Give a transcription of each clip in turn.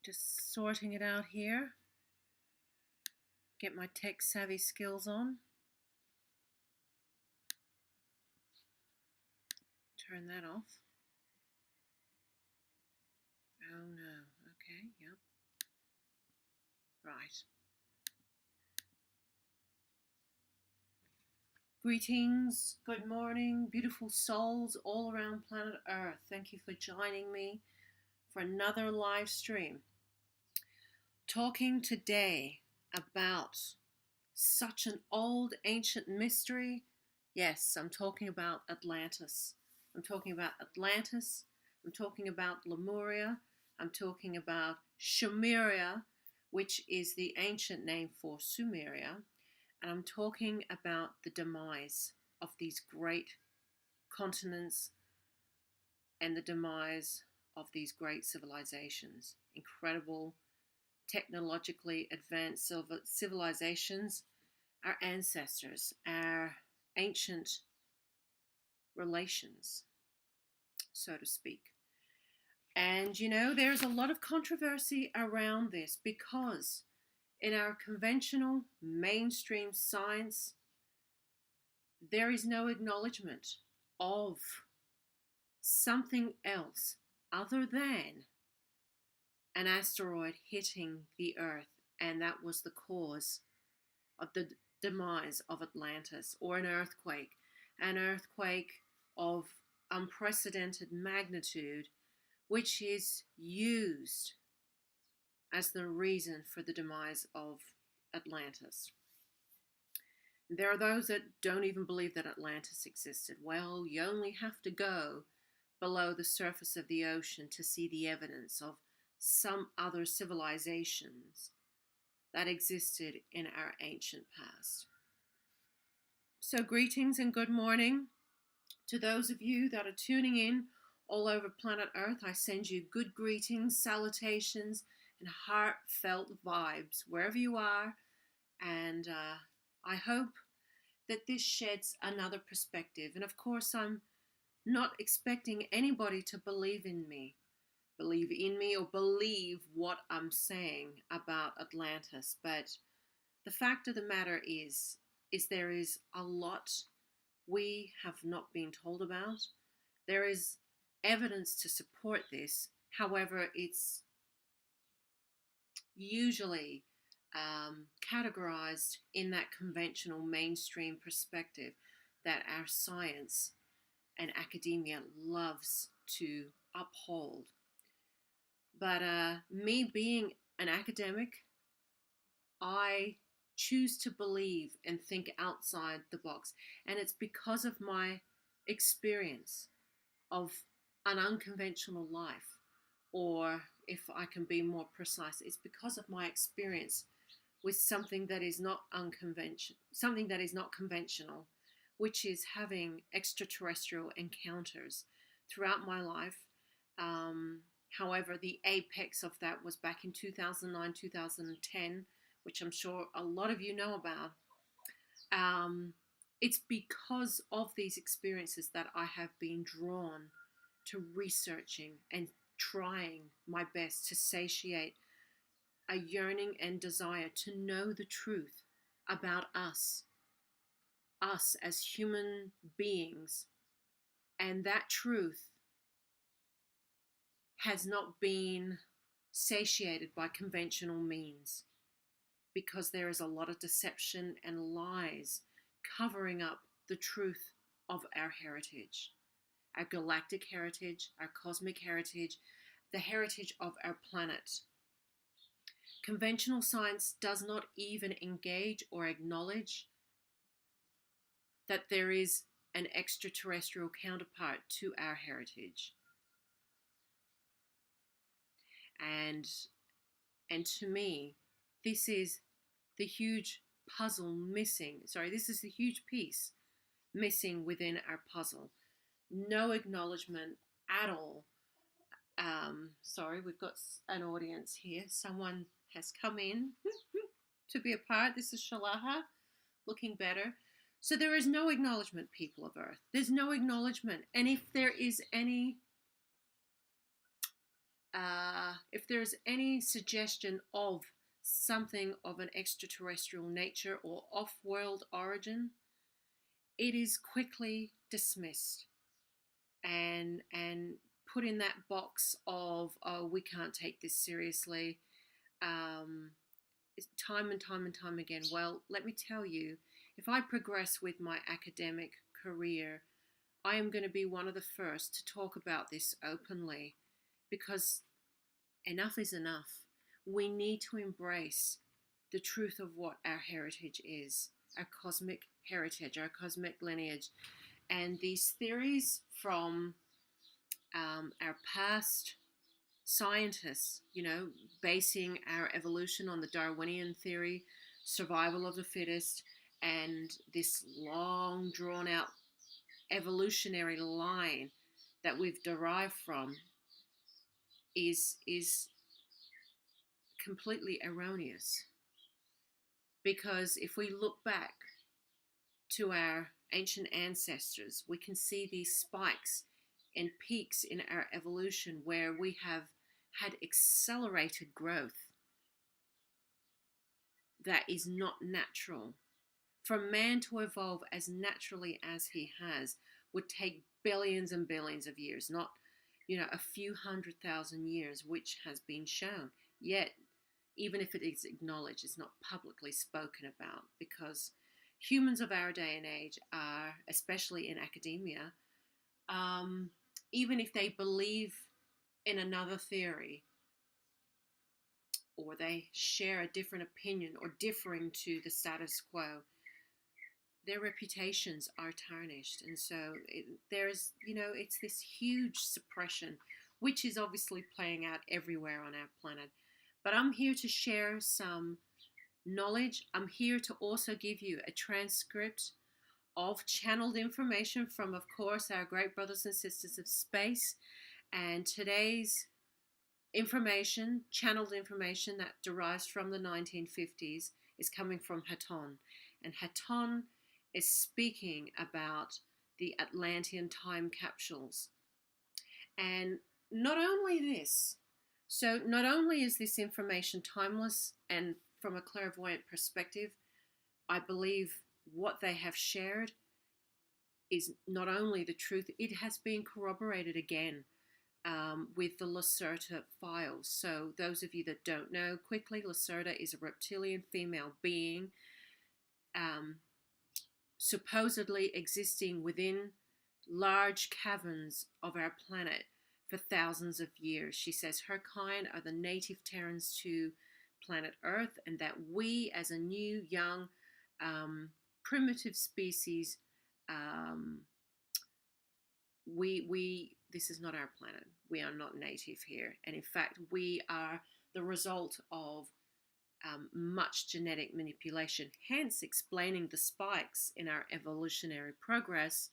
Just sorting it out here. Get my tech savvy skills on. Turn that off. Oh no. Okay, yep. Right. Greetings, good morning, beautiful souls all around planet Earth. Thank you for joining me for another live stream. Talking today about such an old ancient mystery. Yes, I'm talking about Atlantis. I'm talking about Atlantis. I'm talking about Lemuria. I'm talking about Shumeria, which is the ancient name for Sumeria. And I'm talking about the demise of these great continents and the demise of these great civilizations. Incredible, technologically advanced civilizations, our ancestors, our ancient relations, so to speak. And you know, there's a lot of controversy around this because in our conventional mainstream science, there is no acknowledgement of something else other than an asteroid hitting the Earth, and that was the cause of the demise of Atlantis, or an earthquake of unprecedented magnitude, which is used as the reason for the demise of Atlantis. There are those that don't even believe that Atlantis existed. Well, you only have to go below the surface of the ocean to see the evidence of some other civilizations that existed in our ancient past. So greetings and good morning to those of you that are tuning in all over planet Earth. I send you good greetings, salutations, and heartfelt vibes wherever you are. And I hope that this sheds another perspective. And of course, I'm not expecting anybody to believe in me or believe what I'm saying about Atlantis. But the fact of the matter is there is a lot we have not been told about. There is evidence to support this. However, it's usually categorized in that conventional mainstream perspective that our science and academia loves to uphold. But me being an academic, I choose to believe and think outside the box. And it's because of my experience of an unconventional life, or if I can be more precise, it's because of my experience with something that is not conventional, which is having extraterrestrial encounters throughout my life. However, the apex of that was back in 2009, 2010, which I'm sure a lot of you know about. It's because of these experiences that I have been drawn to researching and trying my best to satiate a yearning and desire to know the truth about us as human beings. And that truth has not been satiated by conventional means, because there is a lot of deception and lies covering up the truth of our heritage, our galactic heritage, our cosmic heritage, the heritage of our planet. Conventional science does not even engage or acknowledge that there is an extraterrestrial counterpart to our heritage. And to me, this is the huge this is the huge piece missing within our puzzle. No acknowledgement at all. Sorry, we've got an audience here. Someone has come in to be a part. This is Shalaha, looking better. So there is no acknowledgement, people of Earth. There's no acknowledgement. And if there is any if there's any suggestion of something of an extraterrestrial nature or off-world origin, it is quickly dismissed and put in that box of, oh, we can't take this seriously. Um, Time and time and time again. Well, let me tell you, if I progress with my academic career, I am going to be one of the first to talk about this openly, because enough is enough. We need to embrace the truth of what our heritage is, our cosmic heritage, our cosmic lineage. And these theories from our past scientists, basing our evolution on the Darwinian theory, survival of the fittest, and this long drawn out evolutionary line that we've derived from is completely erroneous. Because if we look back to our ancient ancestors, we can see these spikes and peaks in our evolution where we have had accelerated growth that is not natural. For man to evolve as naturally as he has would take billions and billions of years, not, a few 100,000 years, which has been shown. Yet, even if it is acknowledged, it's not publicly spoken about, because humans of our day and age are, especially in academia, even if they believe in another theory, or they share a different opinion or differing to the status quo, their reputations are tarnished. And so it's this huge suppression, which is obviously playing out everywhere on our planet. But I'm here to share some knowledge. I'm here to also give you a transcript of channeled information from, of course, our great brothers and sisters of space. And today's information, channeled information that derives from the 1950s, is coming from Haton. And Haton is speaking about the Atlantean time capsules. And not only this, so not only is this information timeless, and from a clairvoyant perspective, I believe what they have shared is not only the truth, it has been corroborated again with the Lacerta files. So those of you that don't know, quickly, Lacerta is a reptilian female being supposedly existing within large caverns of our planet for thousands of years. She says her kind are the native Terrans to planet Earth, and that we, as a new, young, primitive species, this is not our planet. We are not native here. And in fact, we are the result of much genetic manipulation, hence explaining the spikes in our evolutionary progress,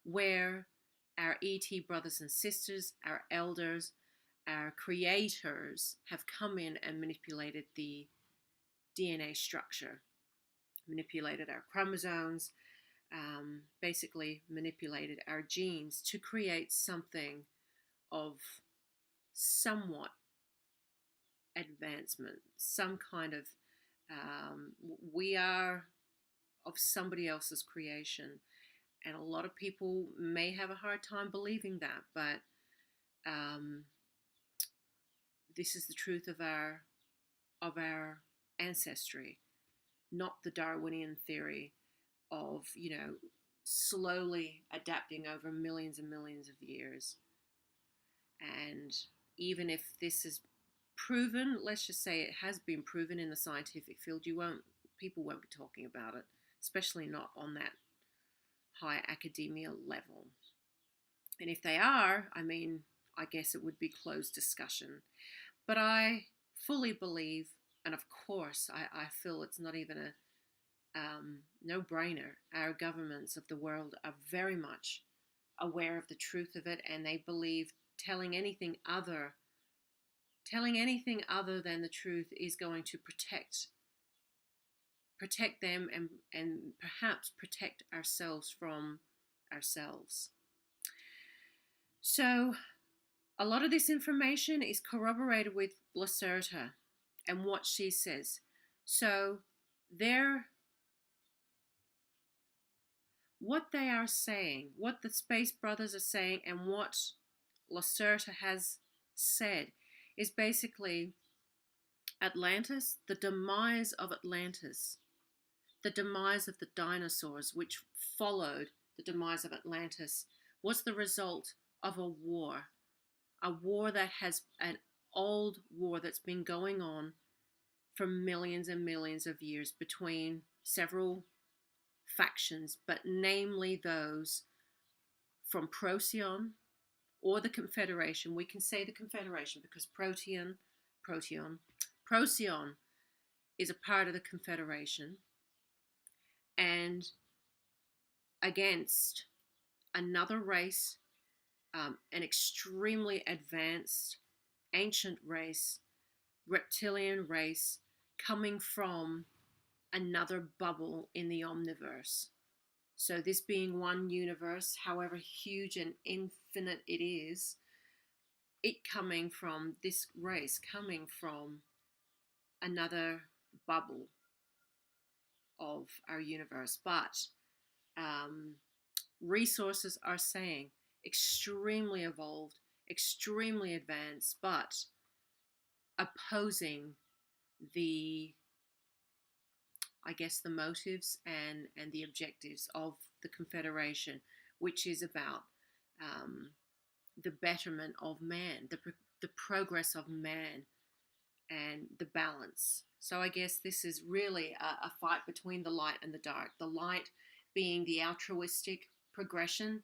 where our ET brothers and sisters, our elders, our creators have come in and manipulated the DNA structure, manipulated our chromosomes, basically manipulated our genes to create something of somewhat advancement, some kind of, we are of somebody else's creation. And a lot of people may have a hard time believing that, but this is the truth of our ancestry, not the Darwinian theory of, slowly adapting over millions and millions of years. And even if this is proven, let's just say it has been proven in the scientific field, people won't be talking about it, especially not on that high academia level. And if they are, I guess it would be closed discussion. But I fully believe, and of course, I feel it's not even a no-brainer. Our governments of the world are very much aware of the truth of it, and they believe telling anything other than the truth is going to protect them and perhaps protect ourselves from ourselves. So A lot of this information is corroborated with Lacerta and what she says. So they're what they are saying, what the Space Brothers are saying, and what Lacerta has said is basically Atlantis, the demise of Atlantis, the demise of the dinosaurs, which followed the demise of Atlantis, was the result of a war that has an old war that's been going on for millions and millions of years between several factions, but namely those from Procyon or the Confederation. We can say the Confederation because Procyon is a part of the Confederation, and against another race, an extremely advanced ancient race, reptilian race, coming from another bubble in the omniverse. So this being one universe, however huge and infinite it is, it coming from this race, coming from another bubble of our universe. But resources are saying extremely evolved, extremely advanced, but opposing the, I guess, the motives and the objectives of the Confederation, which is about the betterment of man, the progress of man, and the balance. So I guess this is really a fight between the light and the dark. The light being the altruistic progression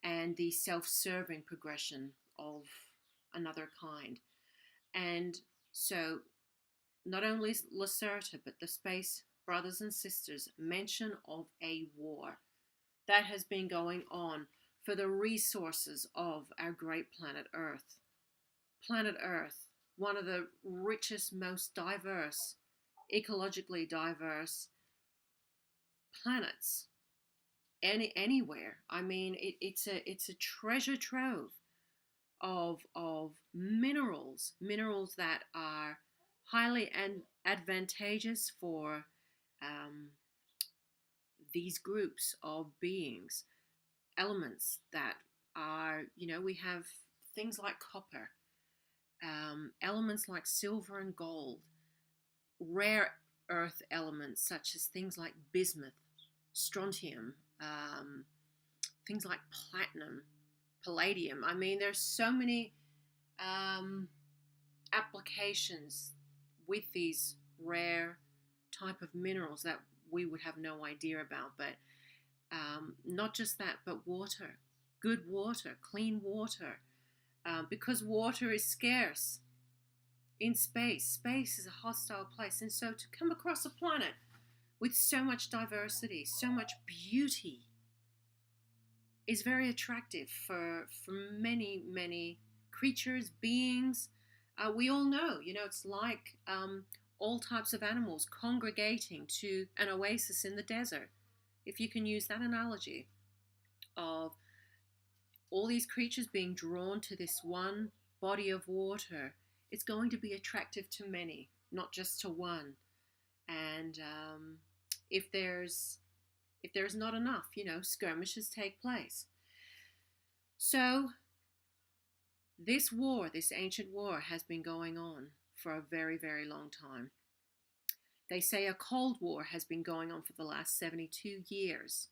and the self-serving progression of another kind. And so not only Lacerta, but the Space Brothers and Sisters mention of a war that has been going on for the resources of our great planet Earth. Planet Earth, one of the richest, most diverse, ecologically diverse planets anywhere. I mean, it's a treasure trove of minerals that are highly advantageous for these groups of beings, elements that are, we have things like copper, elements like silver and gold, rare earth elements such as things like bismuth, strontium, things like platinum, palladium. I mean, there's so many applications with these rare type of minerals that we would have no idea about. But not just that, but water, good water, clean water, because water is scarce in space. Space is a hostile place, and so to come across a planet with so much diversity, so much beauty, is very attractive for many creatures, beings. We all know, it's like all types of animals congregating to an oasis in the desert, if you can use that analogy of all these creatures being drawn to this one body of water. It's going to be attractive to many, not just to one. And if there's not enough, skirmishes take place. So this war, this ancient war, has been going on for a very, very long time. They say a Cold War has been going on for the last 72 years.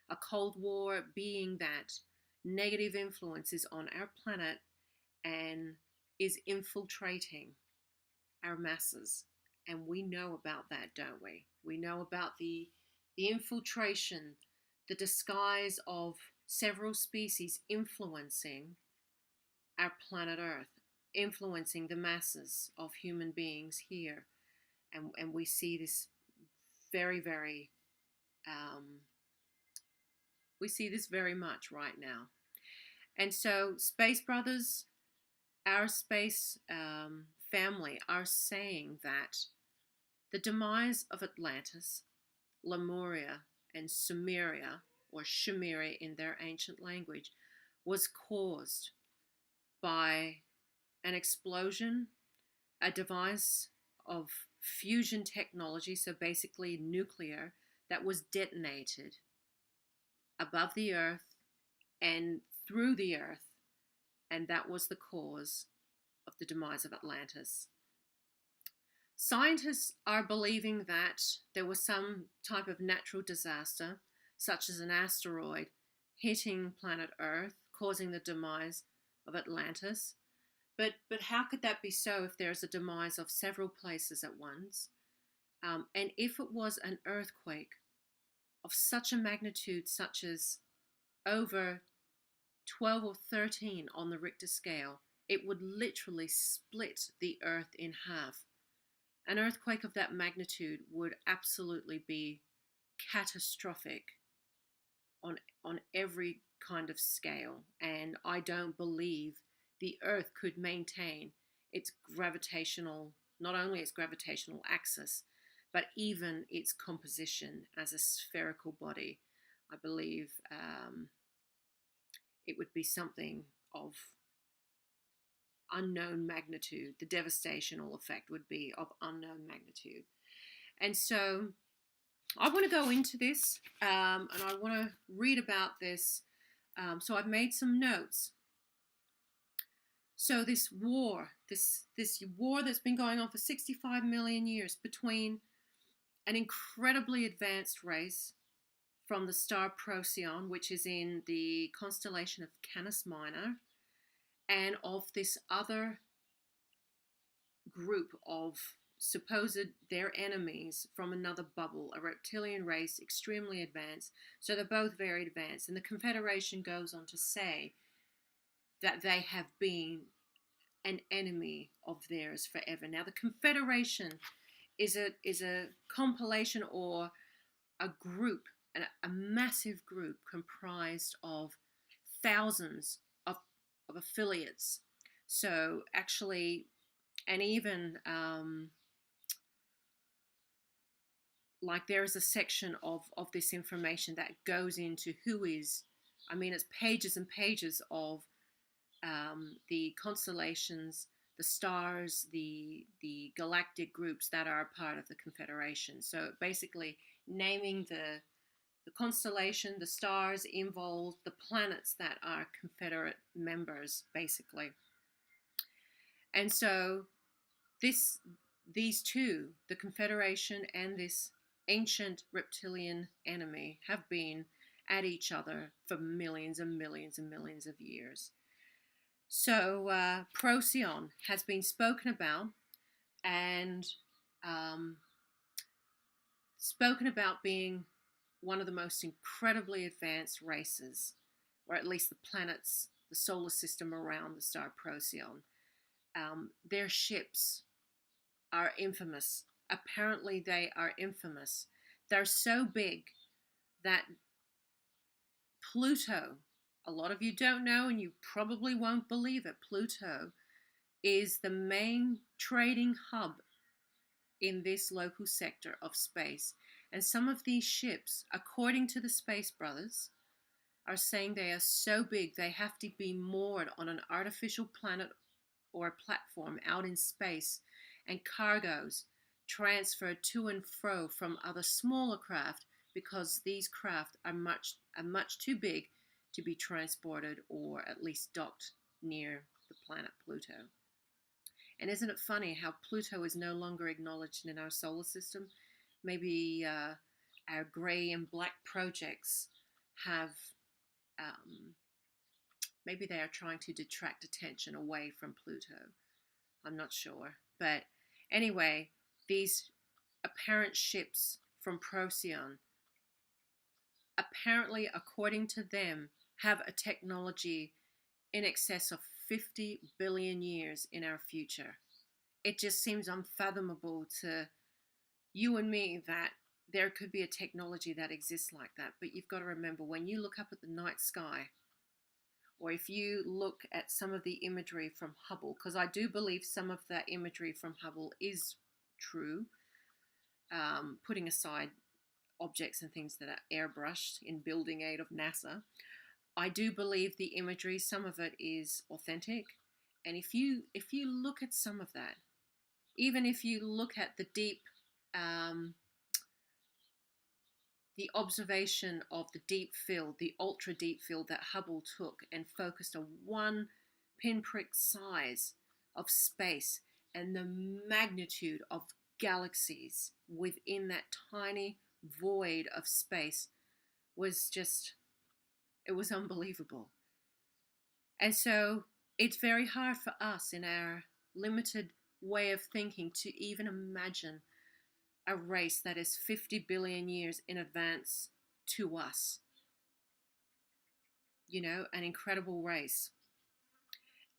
A Cold War being that negative influence is on our planet and is infiltrating our masses. And we know about that, don't we? We know about the infiltration, the disguise of several species influencing our planet Earth, influencing the masses of human beings here. And we see this very, very, we see this very much right now. And so Space Brothers, our space family, are saying that the demise of Atlantis, Lemuria, and Sumeria, or Shumeri in their ancient language, was caused by an explosion, a device of fusion technology, so basically nuclear, that was detonated above the earth and through the earth, and that was the cause of the demise of Atlantis. Scientists are believing that there was some type of natural disaster, such as an asteroid hitting planet Earth, causing the demise of Atlantis. But how could that be so if there's a demise of several places at once? And if it was an earthquake of such a magnitude, such as over 12 or 13 on the Richter scale, it would literally split the Earth in half. An earthquake of that magnitude would absolutely be catastrophic on every kind of scale, and I don't believe the Earth could maintain its gravitational, not only its gravitational axis, but even its composition as a spherical body. I believe it would be something of unknown magnitude. The devastational effect would be of unknown magnitude. And so I want to go into this and I want to read about this. So I've made some notes. So this war that's been going on for 65 million years between an incredibly advanced race from the star Procyon, which is in the constellation of Canis Minor, and of this other group of supposed their enemies from another bubble, a reptilian race, extremely advanced. So they're both very advanced. And the Confederation goes on to say that they have been an enemy of theirs forever. Now, the Confederation is a compilation or a group, a massive group comprised of thousands of affiliates. So actually, and even like there is a section of this information that goes into who is, I mean, it's pages and pages of the constellations, the stars, the galactic groups that are part of the Confederation. So basically naming the constellation, the stars involved, the planets that are Confederate members, basically. And so these two, the Confederation and this ancient reptilian enemy, have been at each other for millions and millions and millions of years. So Procyon has been spoken about and spoken about being one of the most incredibly advanced races, or at least the planets, the solar system around the star Procyon. Their ships are infamous. Apparently they are infamous. They're so big that Pluto, a lot of you don't know and you probably won't believe it, Pluto is the main trading hub in this local sector of space. And some of these ships, according to the Space Brothers, are saying they are so big they have to be moored on an artificial planet or a platform out in space, and cargoes transferred to and fro from other smaller craft because these craft are much too big to be transported or at least docked near the planet Pluto. And isn't it funny how Pluto is no longer acknowledged in our solar system? Maybe our grey and black projects have, maybe they are trying to detract attention away from Pluto. I'm not sure. But anyway, these apparent ships from Procyon, apparently, according to them, have a technology in excess of 50 billion years in our future. It just seems unfathomable to you and me that there could be a technology that exists like that. But you've got to remember, when you look up at the night sky, or if you look at some of the imagery from Hubble, because I do believe some of that imagery from Hubble is true, putting aside objects and things that are airbrushed in Building 8 of NASA, I do believe the imagery, some of it is authentic, And if you look at some of that, even if you look at um, the observation of the deep field, the ultra deep field that Hubble took and focused on one pinprick size of space and the magnitude of galaxies within that tiny void of space was just, it was unbelievable. And so it's very hard for us in our limited way of thinking to even imagine a race that is 50 billion years in advance to us. You know, an incredible race.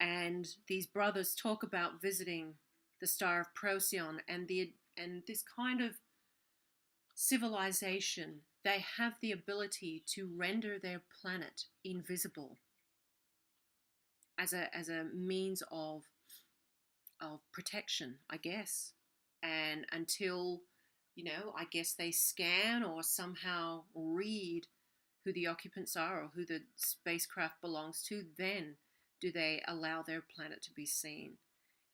And these brothers talk about visiting the star of Procyon and this kind of civilization. They have the ability to render their planet invisible as a means of protection, I guess. And until, I guess they scan or somehow read who the occupants are or who the spacecraft belongs to, then do they allow their planet to be seen.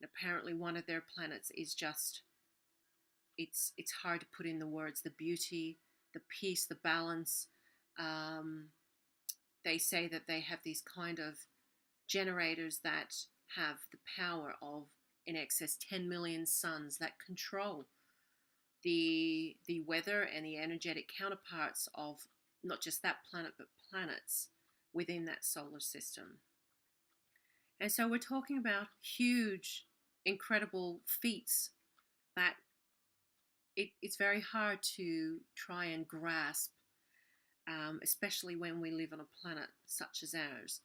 And apparently one of their planets is just, it's hard to put in the words, the beauty, the peace, the balance. They say that they have these kind of generators that have the power of in excess 10 million suns that control the weather and the energetic counterparts of not just that planet but planets within that solar system. And so we're talking about huge, incredible feats that it's very hard to try and grasp, especially when we live on a planet such as ours.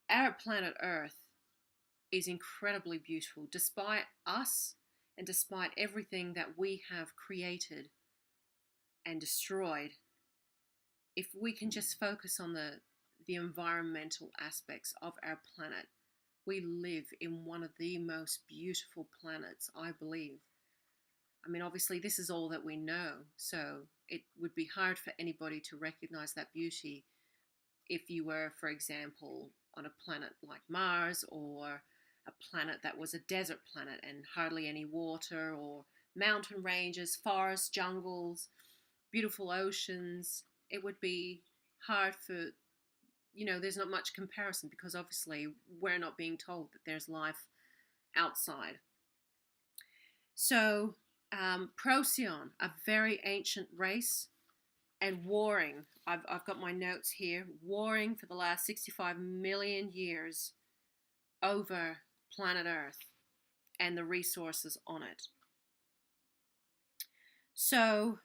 Our planet Earth is incredibly beautiful, despite us and despite everything that we have created and destroyed. If we can just focus on the environmental aspects of our planet, we live in one of the most beautiful planets, I believe. I mean, obviously, this is all that we know, so it would be hard for anybody to recognize that beauty if you were, for example, on a planet like Mars, or a planet that was a desert planet and hardly any water, or mountain ranges, forests, jungles, beautiful oceans. It would be hard for, there's not much comparison because obviously we're not being told that there's life outside. So, Procyon, a very ancient race, and warring. I've got my notes here. Warring for the last 65 million years over planet Earth and the resources on it. So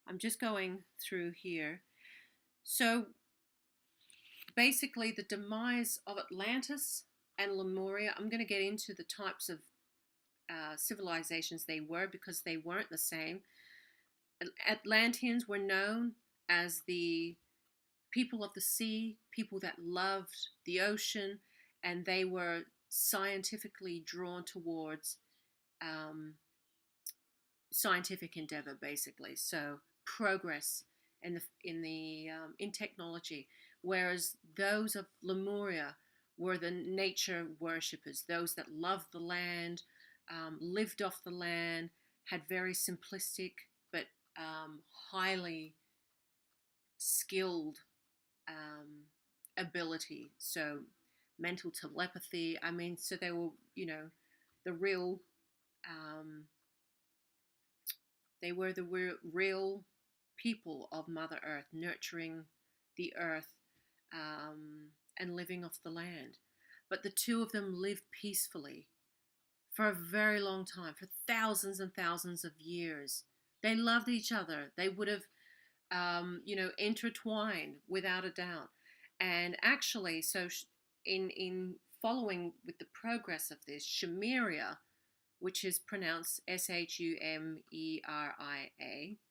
I'm just going through here. So basically the demise of Atlantis and Lemuria, I'm going to get into the types of civilizations they were because they weren't the same. Atlanteans were known as the people of the sea, people that loved the ocean, and they were scientifically drawn towards scientific endeavor, basically. So progress in technology, whereas those of Lemuria were the nature worshippers, those that loved the land, lived off the land, had very simplistic but highly skilled ability. So mental telepathy. I mean, so they were, the real, they were the real people of Mother Earth, nurturing the earth and living off the land. But the two of them lived peacefully for a very long time, for thousands and thousands of years. They loved each other. They would have, intertwined without a doubt. And actually, so in following with the progress of this, Shumeria, which is pronounced Shumeria,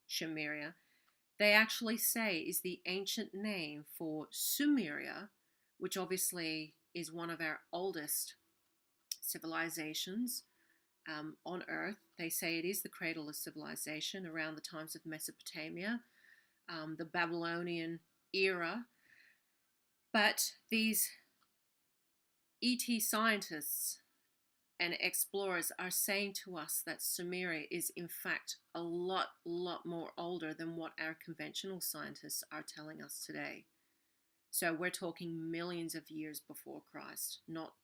Shumeria, they actually say is the ancient name for Sumeria, which obviously is one of our oldest civilizations on Earth. They say it is the cradle of civilization around the times of Mesopotamia, the Babylonian era. But these ET scientists and explorers are saying to us that Sumeria is in fact a lot more older than what our conventional scientists are telling us today. So we're talking millions of years before Christ, not,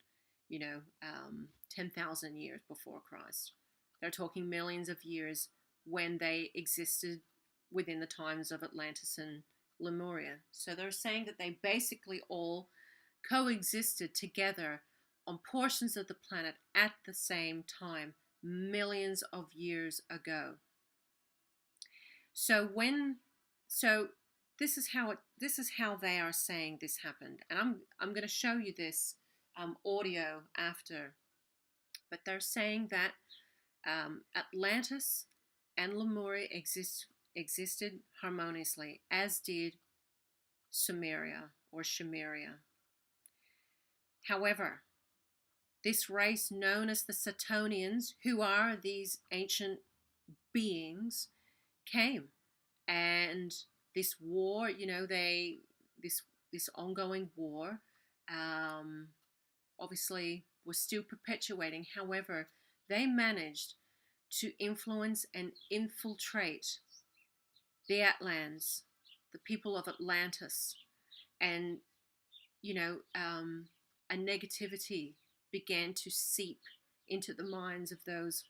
10,000 years before Christ. They're talking millions of years when they existed within the times of Atlantis and Lemuria. So they're saying that they basically all coexisted together on portions of the planet at the same time, millions of years ago. So this is how they are saying this happened, and I'm going to show you this audio after. But they're saying that Atlantis and Lemuria existed harmoniously, as did Sumeria or Shemeria. However, this race known as the Satonians, who are these ancient beings, came, and this war, this ongoing war, obviously was still perpetuating. However, they managed to influence and infiltrate the Atlans, the people of Atlantis, and a negativity began to seep into the minds of those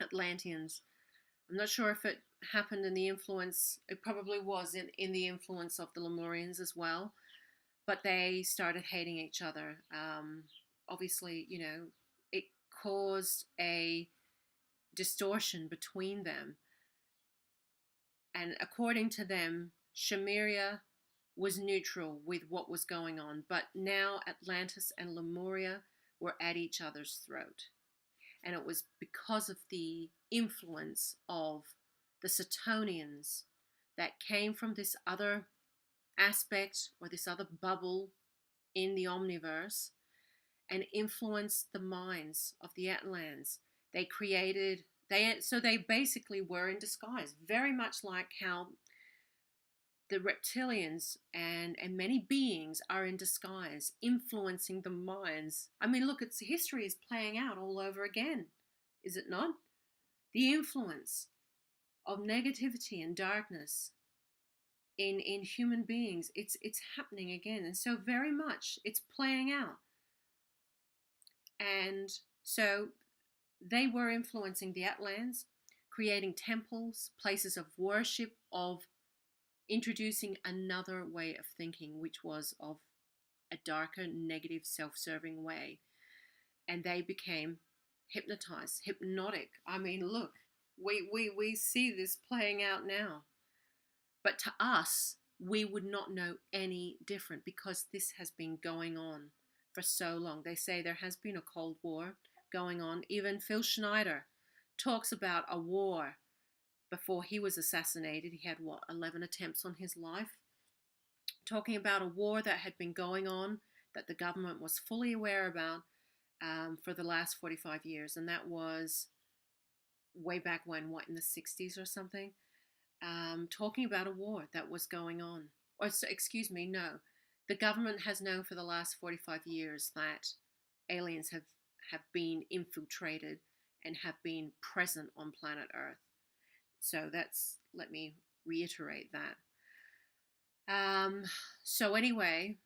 Atlanteans. I'm not sure if it happened in the influence, it probably was in the influence of the Lemurians as well, but they started hating each other. Obviously, it caused a distortion between them. And according to them, Shemeria was neutral with what was going on, but now Atlantis and Lemuria were at each other's throat. And it was because of the influence of the Satonians that came from this other aspect or this other bubble in the omniverse and influenced the minds of the Atlans. So they basically were in disguise, very much like how the reptilians and many beings are in disguise, influencing the minds. I mean, look, history is playing out all over again, is it not? The influence of negativity and darkness in human beings, it's happening again, and so very much it's playing out. And so they were influencing the Atlans, creating temples, places of worship, of introducing another way of thinking, which was of a darker, negative, self-serving way. And they became hypnotized, hypnotic. I mean, look, we see this playing out now. But to us, we would not know any different because this has been going on for so long. They say there has been a Cold War going on. Even Phil Schneider talks about a war. Before he was assassinated, he had 11 attempts on his life, talking about a war that had been going on, that the government was fully aware about for the last 45 years. And that was way back when, in the 60s or something, talking about a war that was going on. No. The government has known for the last 45 years that aliens have been infiltrated and have been present on planet Earth. So let me reiterate that. So anyway,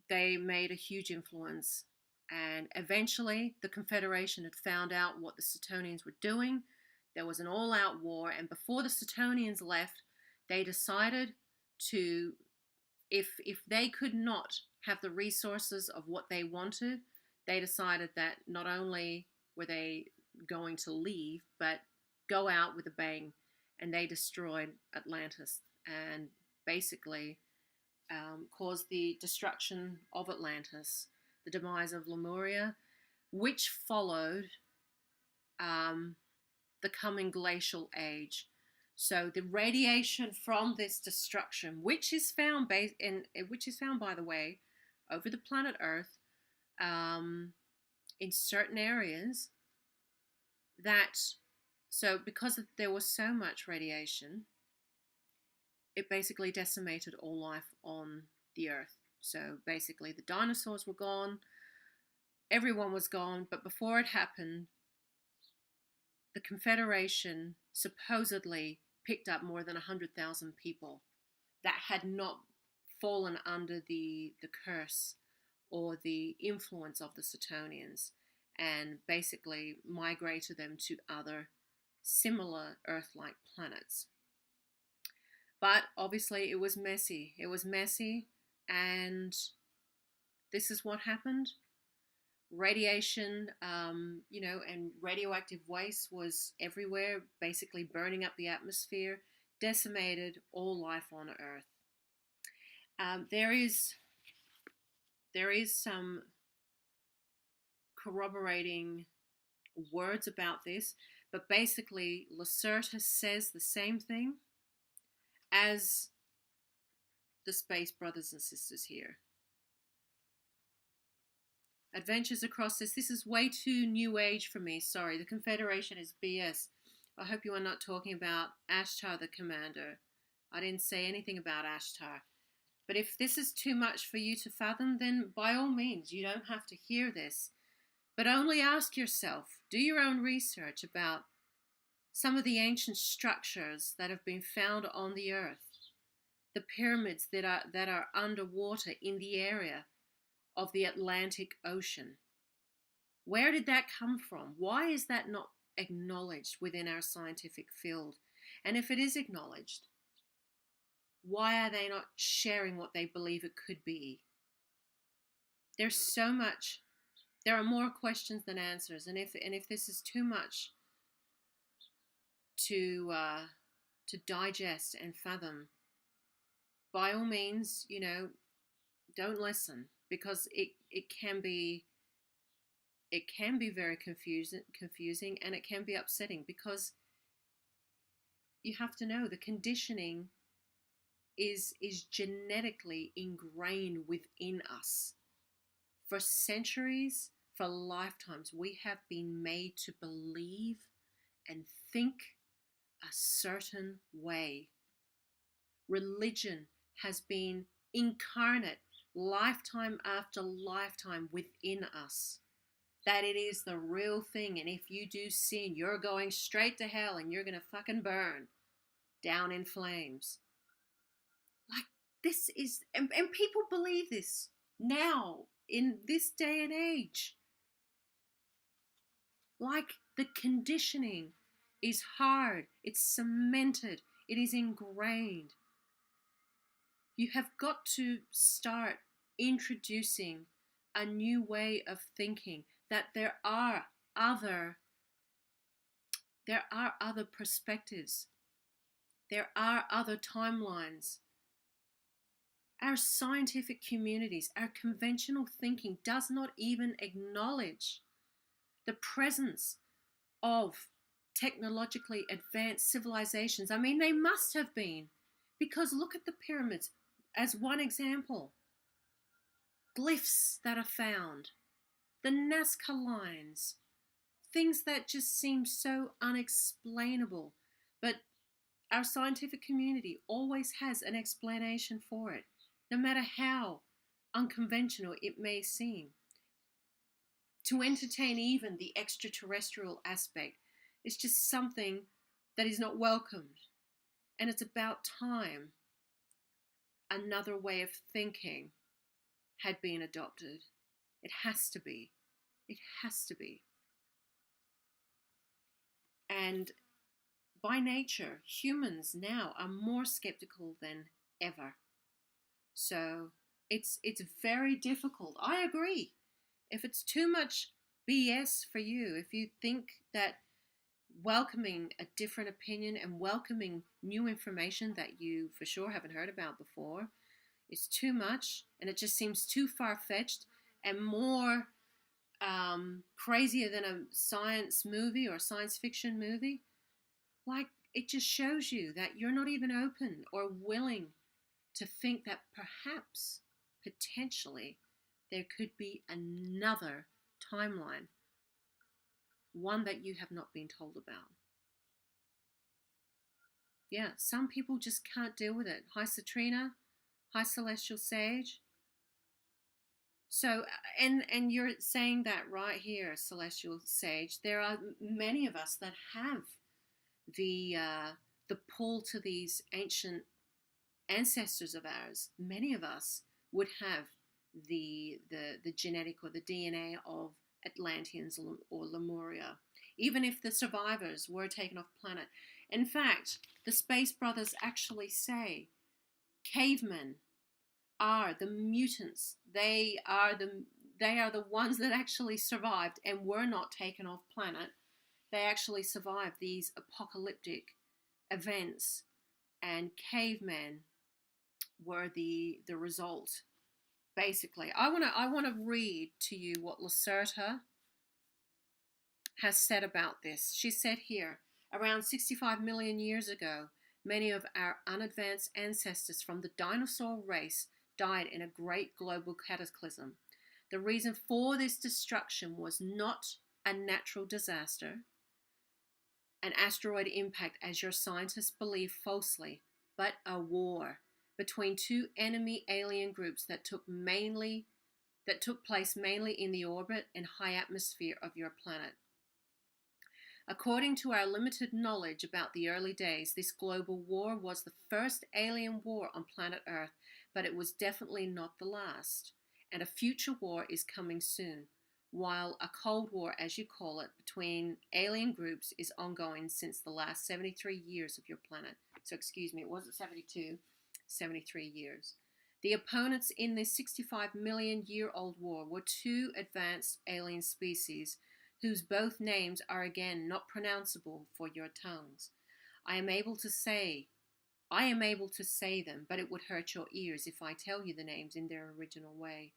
they made a huge influence, and eventually the Confederation had found out what the Satonians were doing. There was an all-out war, and before the Satonians left, they decided to, if they could not have the resources of what they wanted, they decided that not only were they going to leave, but go out with a bang, and they destroyed Atlantis and basically caused the destruction of Atlantis, the demise of Lemuria, which followed the coming glacial age. So the radiation from this destruction, which is found by the way, over the planet Earth, in certain areas. Because there was so much radiation, it basically decimated all life on the Earth. So basically, the dinosaurs were gone, everyone was gone, but before it happened, the Confederation supposedly picked up more than 100,000 people that had not fallen under the curse or the influence of the Suetonians, and basically migrated them to other similar Earth-like planets. But obviously it was messy. It was messy, and this is what happened. Radiation, and radioactive waste was everywhere, basically burning up the atmosphere, decimated all life on Earth. There is some corroborating words about this, but basically Lacerta says the same thing as the Space Brothers and Sisters here. Adventures across this. This is way too new age for me. Sorry, the Confederation is BS. I hope you are not talking about Ashtar the Commander. I didn't say anything about Ashtar. But if this is too much for you to fathom, then by all means, you don't have to hear this. But only ask yourself, do your own research about some of the ancient structures that have been found on the Earth. The pyramids that are underwater in the area of the Atlantic Ocean. Where did that come from? Why is that not acknowledged within our scientific field? And if it is acknowledged, why are they not sharing what they believe it could be? There's so much. There are more questions than answers, and if this is too much to digest and fathom, by all means, don't listen, because it can be very confusing, and it can be upsetting, because you have to know the conditioning is genetically ingrained within us. For centuries, for lifetimes, we have been made to believe and think a certain way. Religion has been incarnate lifetime after lifetime within us, that it is the real thing, and if you do sin, you're going straight to hell and you're gonna fucking burn down in flames. Like, this is, and people believe this now in this day and age. Like, the conditioning is hard, it's cemented, it is ingrained. You have got to start introducing a new way of thinking, that there are other perspectives, there are other timelines. Our scientific communities, our conventional thinking does not even acknowledge the presence of technologically advanced civilizations. I mean, they must have been, because look at the pyramids as one example. Glyphs that are found, the Nazca lines, things that just seem so unexplainable, but our scientific community always has an explanation for it, no matter how unconventional it may seem. To entertain even the extraterrestrial aspect is just something that is not welcomed. And it's about time another way of thinking had been adopted. It has to be. It has to be. And by nature, humans now are more skeptical than ever. So it's very difficult. I agree. If it's too much BS for you, if you think that welcoming a different opinion and welcoming new information that you for sure haven't heard about before is too much, and it just seems too far-fetched and more crazier than a science movie or a science fiction movie, like, it just shows you that you're not even open or willing to think that perhaps, potentially, there could be another timeline, one that you have not been told about. Yeah, some people just can't deal with it. Hi, Citrina. Hi, Celestial Sage. So, and you're saying that right here, Celestial Sage. There are many of us that have the pull to these ancient ancestors of ours. Many of us would have the genetic or the DNA of Atlanteans or Lemuria, even if the survivors were taken off planet. In fact, the Space Brothers actually say cavemen are the mutants. They are the ones that actually survived and were not taken off planet. They actually survived these apocalyptic events, and cavemen were the result. Basically, I wanna read to you what Lacerta has said about this. She said here, around 65 million years ago, many of our unadvanced ancestors from the dinosaur race died in a great global cataclysm. The reason for this destruction was not a natural disaster, an asteroid impact, as your scientists believe falsely, but a war between two enemy alien groups that took place mainly in the orbit and high atmosphere of your planet. According to our limited knowledge about the early days, this global war was the first alien war on planet Earth, but it was definitely not the last. And a future war is coming soon, while a Cold War, as you call it, between alien groups is ongoing since the last 73 years of your planet. So, excuse me, it wasn't 72, 73 years. The opponents in this 65 million year old war were two advanced alien species whose both names are again not pronounceable for your tongues. I am able to say them, but it would hurt your ears if I tell you the names in their original way.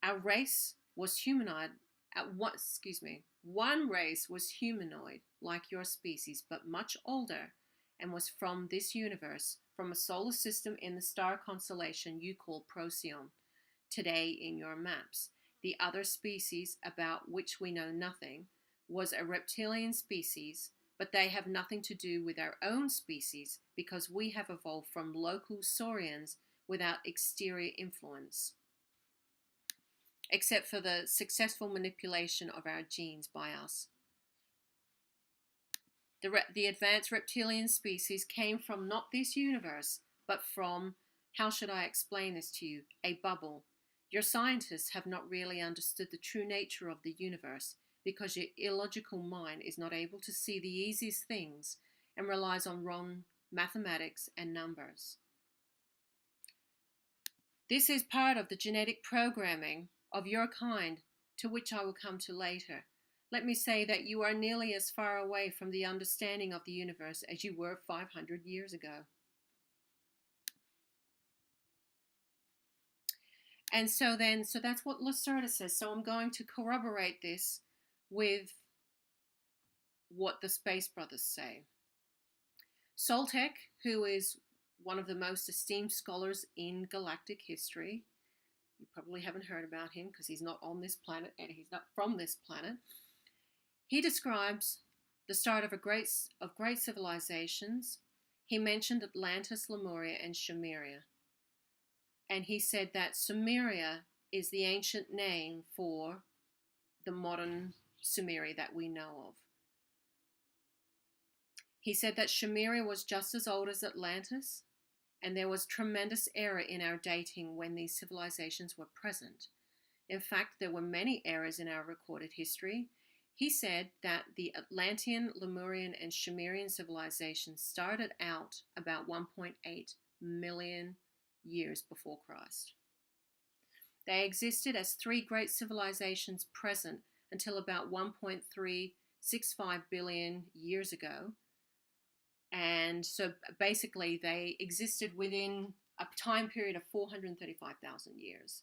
Our race was humanoid. One race was humanoid, like your species, but much older, and was from this universe, from a solar system in the star constellation you call Procyon, today in your maps. The other species, about which we know nothing, was a reptilian species, but they have nothing to do with our own species because we have evolved from local saurians without exterior influence, except for the successful manipulation of our genes by us. The advanced reptilian species came from not this universe, but from, how should I explain this to you, a bubble. Your scientists have not really understood the true nature of the universe because your illogical mind is not able to see the easiest things and relies on wrong mathematics and numbers. This is part of the genetic programming of your kind, to which I will come to later. Let me say that you are nearly as far away from the understanding of the universe as you were 500 years ago. And so that's what Lacerta says. So I'm going to corroborate this with what the Space Brothers say. Soltec, who is one of the most esteemed scholars in galactic history, you probably haven't heard about him because he's not on this planet and he's not from this planet. He describes the start of great civilizations. He mentioned Atlantis, Lemuria, and Sumeria. And he said that Sumeria is the ancient name for the modern Sumeria that we know of. He said that Sumeria was just as old as Atlantis, and there was tremendous error in our dating when these civilizations were present. In fact, there were many errors in our recorded history. He said that the Atlantean, Lemurian, and Sumerian civilizations started out about 1.8 million years before Christ. They existed as three great civilizations present until about 1.365 billion years ago. And so basically they existed within a time period of 435,000 years.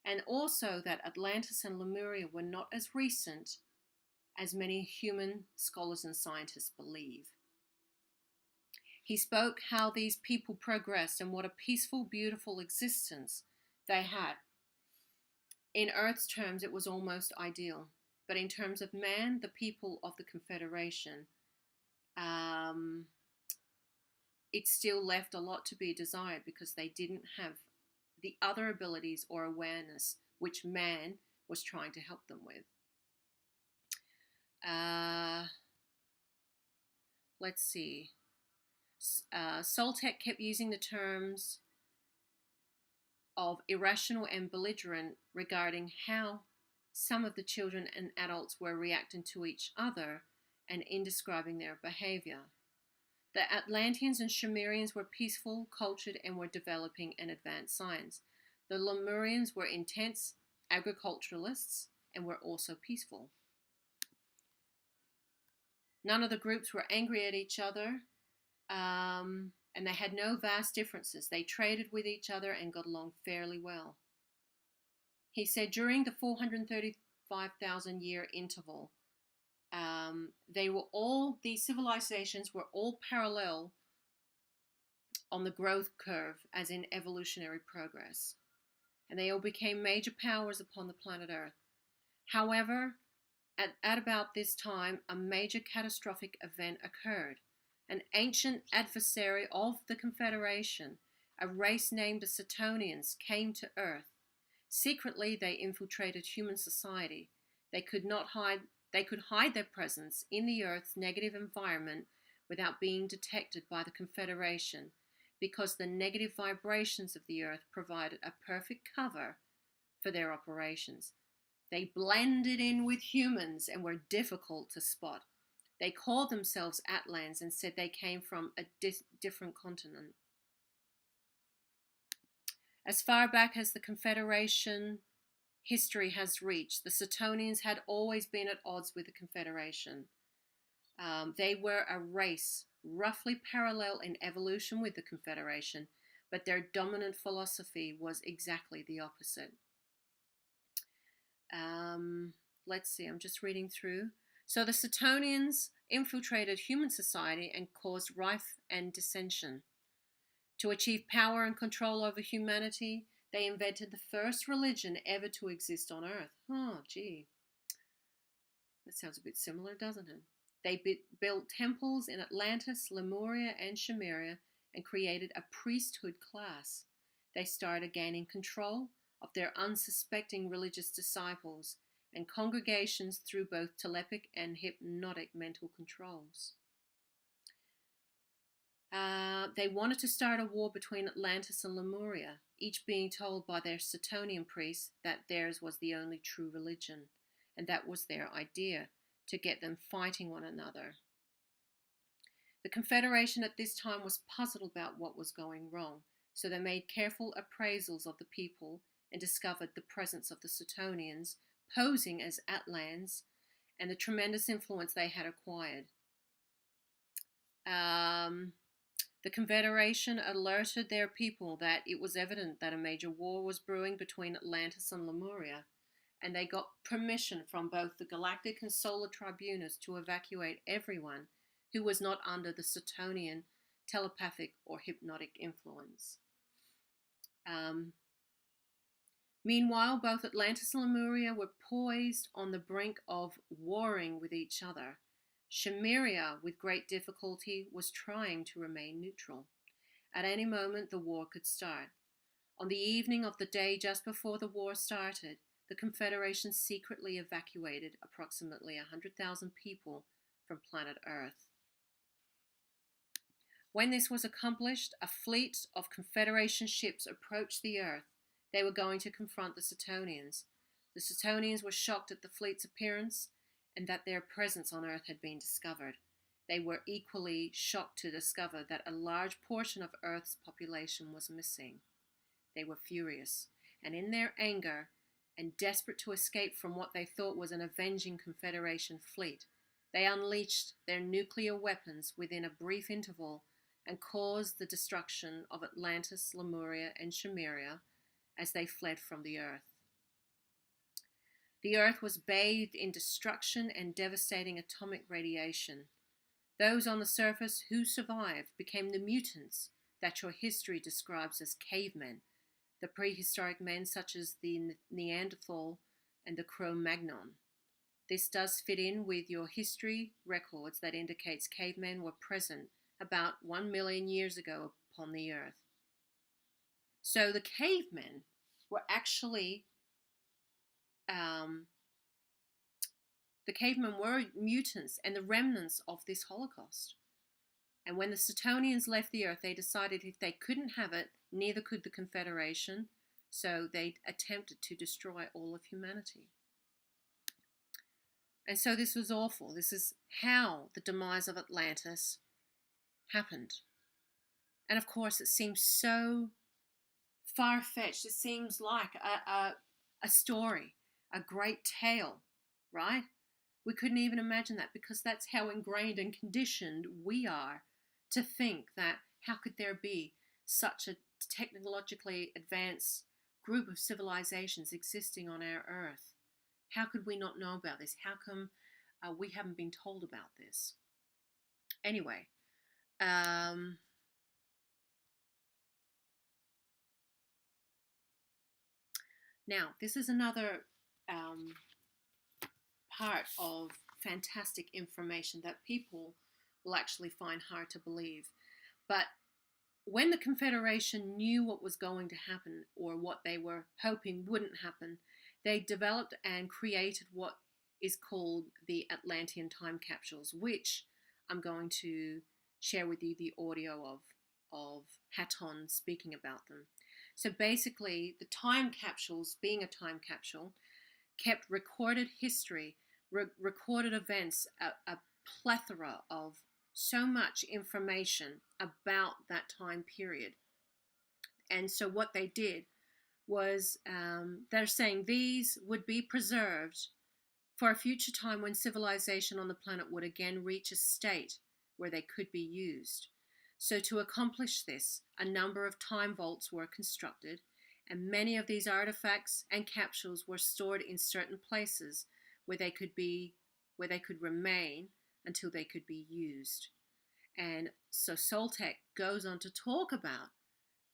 And also that Atlantis and Lemuria were not as recent as many human scholars and scientists believe. He spoke how these people progressed and what a peaceful, beautiful existence they had. In Earth's terms, it was almost ideal. But in terms of man, the people of the Confederation, it still left a lot to be desired because they didn't have the other abilities or awareness which man was trying to help them with. Let's see. Soltec kept using the terms of irrational and belligerent regarding how some of the children and adults were reacting to each other and in describing their behavior. The Atlanteans and Sumerians were peaceful, cultured, and were developing an advanced science. The Lemurians were intense agriculturalists and were also peaceful. None of the groups were angry at each other, and they had no vast differences. They traded with each other and got along fairly well. He said during the 435,000 year interval, these civilizations were all parallel on the growth curve, as in evolutionary progress, and they all became major powers upon the planet Earth. However, at about this time, a major catastrophic event occurred. An ancient adversary of the Confederation, a race named the Setonians, came to Earth. Secretly, they infiltrated human society. They could hide their presence in the Earth's negative environment without being detected by the Confederation, because the negative vibrations of the Earth provided a perfect cover for their operations. They blended in with humans and were difficult to spot. They called themselves Atlans and said they came from a different continent. As far back as the Confederation history has reached, the Setonians had always been at odds with the Confederation. They were a race roughly parallel in evolution with the Confederation, but their dominant philosophy was exactly the opposite. Let's see, I'm just reading through. So the Setonians infiltrated human society and caused rife and dissension. To achieve power and control over humanity, they invented the first religion ever to exist on Earth. Oh, gee. That sounds a bit similar, doesn't it? They built temples in Atlantis, Lemuria, and Sumeria and created a priesthood class. They started gaining control of their unsuspecting religious disciples and congregations through both telepathic and hypnotic mental controls. They wanted to start a war between Atlantis and Lemuria, each being told by their Setonian priests that theirs was the only true religion, and that was their idea, to get them fighting one another. The Confederation at this time was puzzled about what was going wrong, so they made careful appraisals of the people and discovered the presence of the Setonians posing as Atlans and the tremendous influence they had acquired. The Confederation alerted their people that it was evident that a major war was brewing between Atlantis and Lemuria, and they got permission from both the Galactic and Solar Tribunals to evacuate everyone who was not under the Setonian telepathic or hypnotic influence. Meanwhile, both Atlantis and Lemuria were poised on the brink of warring with each other. Sumeria, with great difficulty, was trying to remain neutral. At any moment, the war could start. On the evening of the day just before the war started, the Confederation secretly evacuated approximately 100,000 people from planet Earth. When this was accomplished, a fleet of Confederation ships approached the Earth. They were going to confront the Setonians. The Setonians were shocked at the fleet's appearance and that their presence on Earth had been discovered. They were equally shocked to discover that a large portion of Earth's population was missing. They were furious, and in their anger, and desperate to escape from what they thought was an avenging Confederation fleet, they unleashed their nuclear weapons within a brief interval and caused the destruction of Atlantis, Lemuria, and Sumeria as they fled from the Earth. The Earth was bathed in destruction and devastating atomic radiation. Those on the surface who survived became the mutants that your history describes as cavemen, the prehistoric men such as the Neanderthal and the Cro-Magnon. This does fit in with your history records that indicates cavemen were present about 1 million years ago upon the Earth. So the cavemen were actually, um, the cavemen were mutants and the remnants of this Holocaust. And when the Suetonians left the Earth, they decided if they couldn't have it, neither could the Confederation. So they attempted to destroy all of humanity. And so this was awful. This is how the demise of Atlantis happened. And of course, it seems so far-fetched. It seems like a story, a great tale, right? We couldn't even imagine that because that's how ingrained and conditioned we are to think that how could there be such a technologically advanced group of civilizations existing on our Earth? How could we not know about this? How come we haven't been told about this? Anyway, now this is another part of fantastic information that people will actually find hard to believe. But when the Confederation knew what was going to happen, or what they were hoping wouldn't happen, they developed and created what is called the Atlantean time capsules, which I'm going to share with you the audio of Hatton speaking about them. So basically, the time capsules, being a time capsule, kept recorded history, recorded events, a plethora of so much information about that time period. And so what they did was, they're saying these would be preserved for a future time when civilization on the planet would again reach a state where they could be used. So to accomplish this, a number of time vaults were constructed, and many of these artifacts and capsules were stored in certain places where they could remain until they could be used. And so Soltec goes on to talk about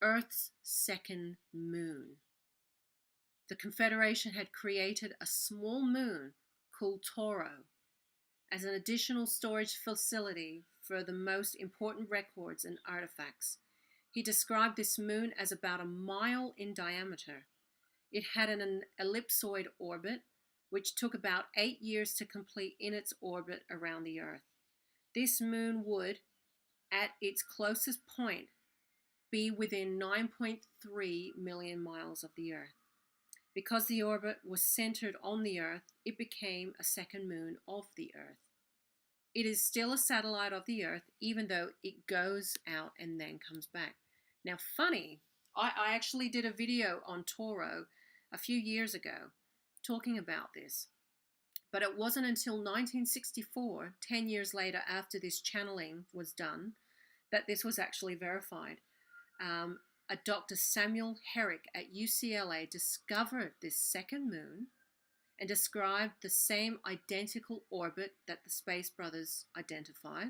Earth's second moon. The Confederation had created a small moon called Toro as an additional storage facility for the most important records and artifacts. He described this moon as about a mile in diameter. It had an ellipsoid orbit, which took about 8 years to complete in its orbit around the Earth. This moon would, at its closest point, be within 9.3 million miles of the Earth. Because the orbit was centered on the Earth, it became a second moon of the Earth. It is still a satellite of the Earth, even though it goes out and then comes back. Now, funny, I actually did a video on Toro a few years ago talking about this. But it wasn't until 1964, 10 years later after this channeling was done, that this was actually verified. A Dr. Samuel Herrick at UCLA discovered this second moon and described the same identical orbit that the Space Brothers identified,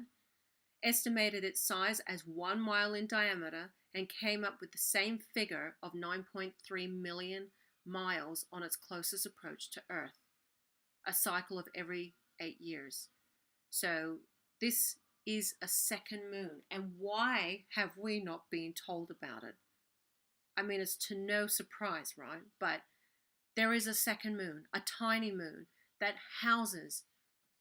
estimated its size as 1 mile in diameter, and came up with the same figure of 9.3 million miles on its closest approach to Earth, a cycle of every 8 years. So this is a second moon. And why have we not been told about it? I mean, it's to no surprise, right? But there is a second moon, a tiny moon, that houses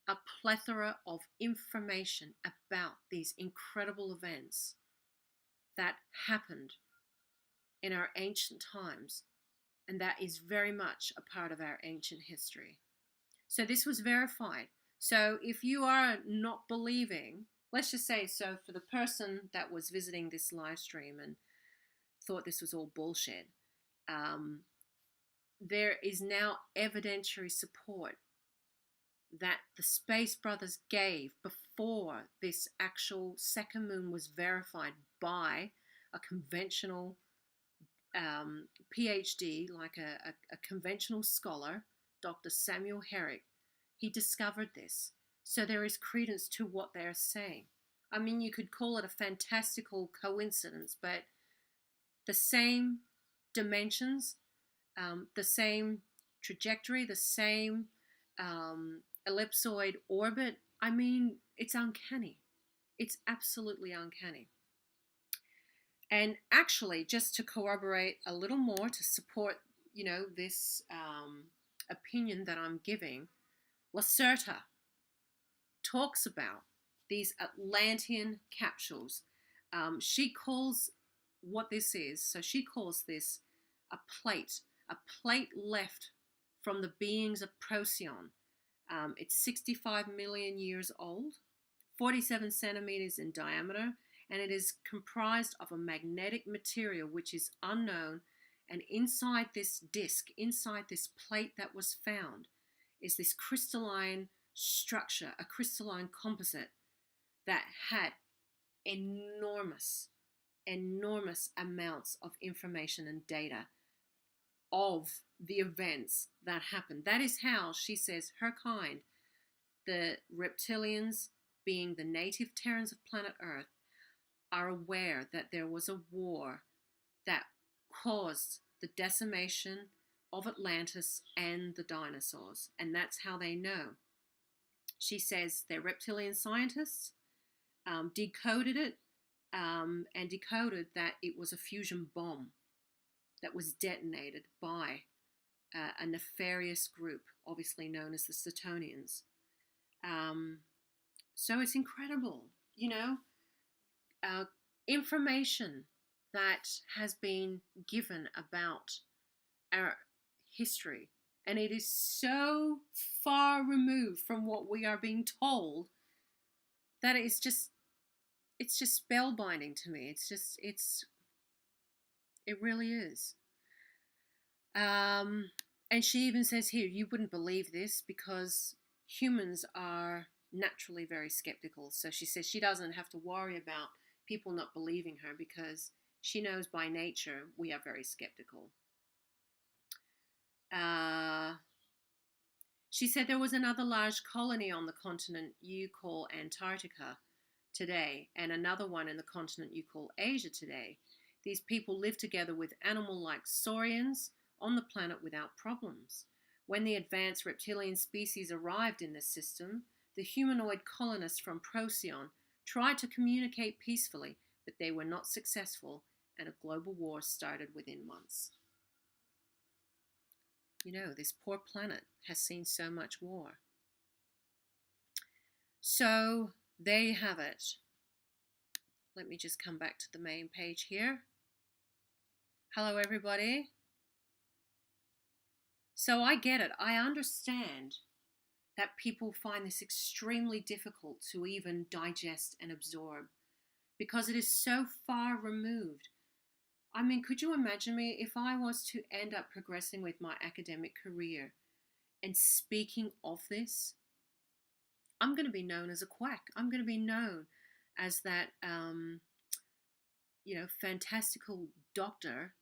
a plethora of information about these incredible events that happened in our ancient times, and that is very much a part of our ancient history. So this was verified. So if you are not believing, let's just say, so for the person that was visiting this live stream and thought this was all bullshit, there is now evidentiary support that the Space Brothers gave before this actual second moon was verified by a conventional PhD, like a conventional scholar, Dr. Samuel Herrick. He discovered this. So there is credence to what they're saying. I mean, you could call it a fantastical coincidence, but the same dimensions, the same trajectory, the same ellipsoid orbit. I mean, it's uncanny. It's absolutely uncanny. And actually, just to corroborate a little more to support, this opinion that I'm giving, Lacerta talks about these Atlantean capsules. She calls what this is, so she calls this a plate left from the beings of Procyon. It's 65 million years old, 47 centimeters in diameter, and it is comprised of a magnetic material which is unknown. And inside this disc, inside this plate that was found, is this crystalline structure, a crystalline composite that had enormous, enormous amounts of information and data of the events that happened. That is how she says her kind, the reptilians, being the native Terrans of planet Earth, are aware that there was a war that caused the decimation of Atlantis and the dinosaurs. And that's how they know. She says they're reptilian scientists, decoded it, and decoded that it was a fusion bomb that was detonated by a nefarious group, obviously known as the Setonians. So it's incredible, information that has been given about our history, and it is so far removed from what we are being told that it's just spellbinding to me. It really is. And she even says here, you wouldn't believe this because humans are naturally very skeptical. So she says she doesn't have to worry about people not believing her because she knows by nature we are very skeptical. She said there was another large colony on the continent you call Antarctica today, and another one in the continent you call Asia today. These people live together with animal-like saurians on the planet without problems. When the advanced reptilian species arrived in this system, the humanoid colonists from Procyon tried to communicate peacefully, but they were not successful, and a global war started within months. This poor planet has seen so much war. So there you have it. Let me just come back to the main page here. Hello, everybody. So I get it. I understand that people find this extremely difficult to even digest and absorb because it is so far removed. I mean, could you imagine me if I was to end up progressing with my academic career and speaking of this? I'm going to be known as a quack. I'm going to be known as that, fantastical doctor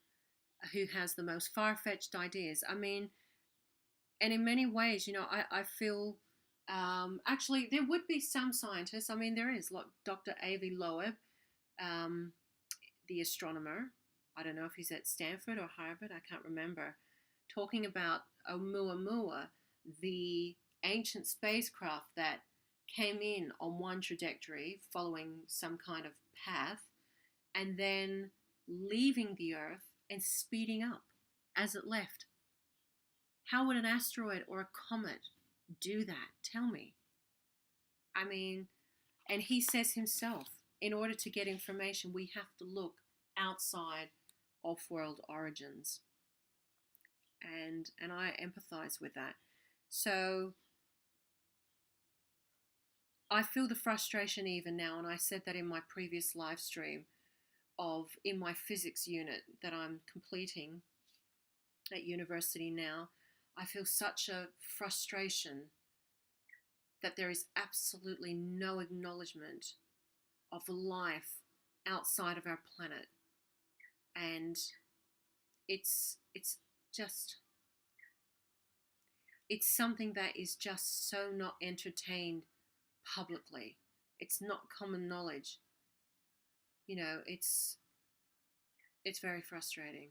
who has the most far-fetched ideas. I mean, and in many ways, I feel, actually, there would be some scientists. I mean, there is, like Dr. Avi Loeb, the astronomer. I don't know if he's at Stanford or Harvard, I can't remember, talking about Oumuamua, the ancient spacecraft that came in on one trajectory, following some kind of path, and then leaving the Earth and speeding up as it left. How would an asteroid or a comet do that? Tell me. I mean, and he says himself, in order to get information, we have to look outside off-world origins. And I empathize with that. So I feel the frustration even now, and I said that in my previous live stream, in my physics unit that I'm completing at university now. I feel such a frustration that there is absolutely no acknowledgement of life outside of our planet. And it's something that is just so not entertained publicly. It's not common knowledge. It's very frustrating.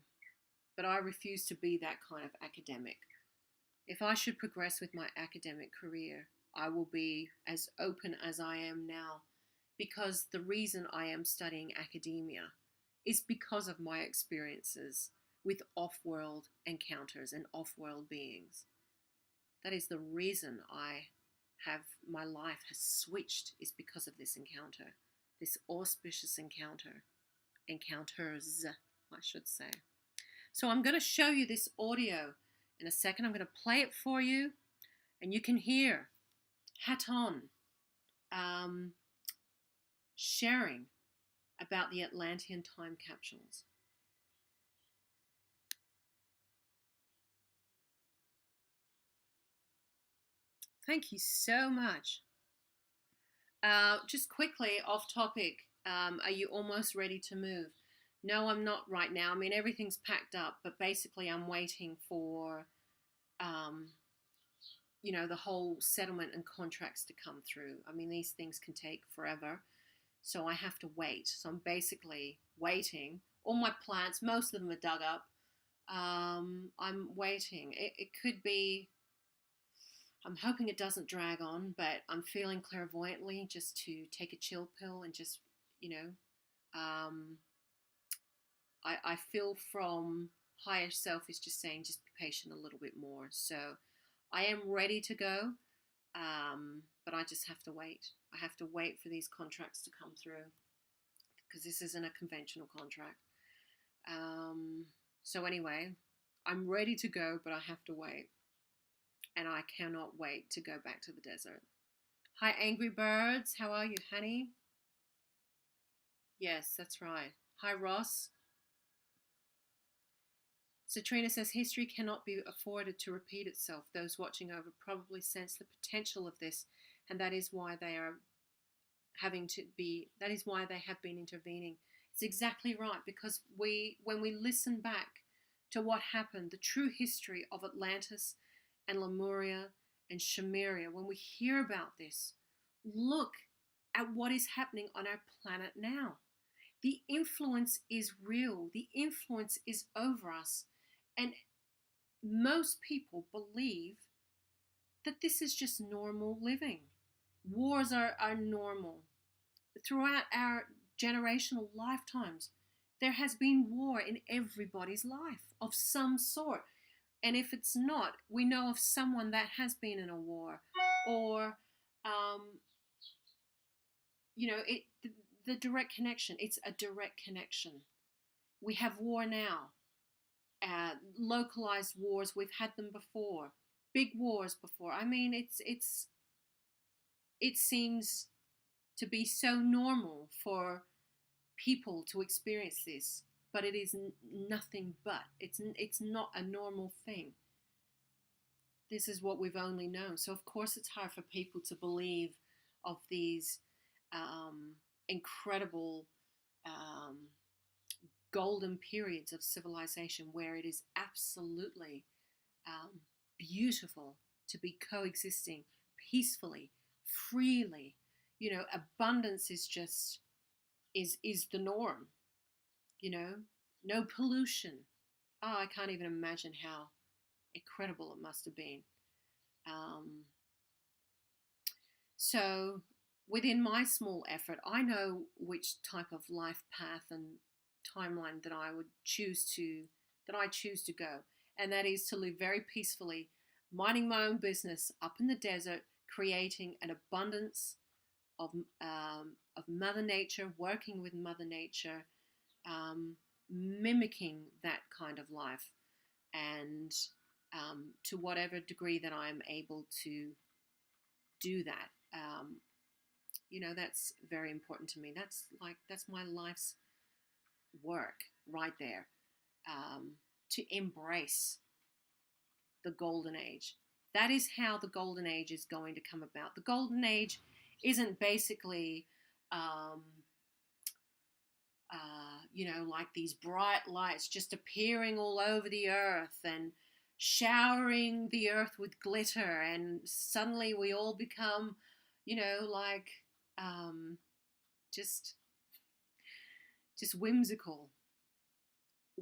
But I refuse to be that kind of academic. If I should progress with my academic career, I will be as open as I am now, because the reason I am studying academia is because of my experiences with off-world encounters and off-world beings. That is the reason my life has switched, is because of this encounter, this auspicious encounters, I should say. So I'm going to show you this audio in a second. I'm going to play it for you, and you can hear Haton sharing about the Atlantean time capsules. Thank you so much. Just quickly, off topic, are you almost ready to move? No, I'm not right now. I mean, everything's packed up, but basically I'm waiting for, the whole settlement and contracts to come through. I mean, these things can take forever, so I have to wait. So I'm basically waiting. All my plants, most of them are dug up. I'm waiting. It could be, I'm hoping it doesn't drag on, but I'm feeling clairvoyantly just to take a chill pill and just, I feel from higher self is just saying, just be patient a little bit more. So I am ready to go, but I just have to wait. I have to wait for these contracts to come through, because this isn't a conventional contract. So anyway, I'm ready to go, but I have to wait. And I cannot wait to go back to the desert. Hi, Angry Birds. How are you, honey? Yes, that's right. Hi, Ross. Citrina says, history cannot be afforded to repeat itself. Those watching over probably sense the potential of this, and that is why they are that is why they have been intervening. It's exactly right, because when we listen back to what happened, the true history of Atlantis and Lemuria and Shamaria, when we hear about this, look at what is happening on our planet now. The influence is real. The influence is over us. And most people believe that this is just normal living. Wars are normal. Throughout our generational lifetimes, there has been war in everybody's life of some sort. And if it's not, we know of someone that has been in a war, or, the direct connection. It's a direct connection. We have war now, localized wars. We've had them before, big wars before. I mean, it seems to be so normal for people to experience this, but it is nothing but. It's not a normal thing. This is what we've only known. So of course it's hard for people to believe of these incredible golden periods of civilization where it is absolutely beautiful to be coexisting peacefully, freely. Abundance is just is the norm. No pollution. Oh, I can't even imagine how incredible it must have been. So within my small effort, I know which type of life path and timeline that I choose to go, and that is to live very peacefully, minding my own business up in the desert, creating an abundance of Mother Nature, working with Mother Nature, mimicking that kind of life, and to whatever degree that I'm able to do that. That's very important to me. That's my life's work right there, to embrace the golden age. That is how the golden age is going to come about. The golden age isn't basically like these bright lights just appearing all over the earth and showering the earth with glitter, and suddenly we all become just whimsical.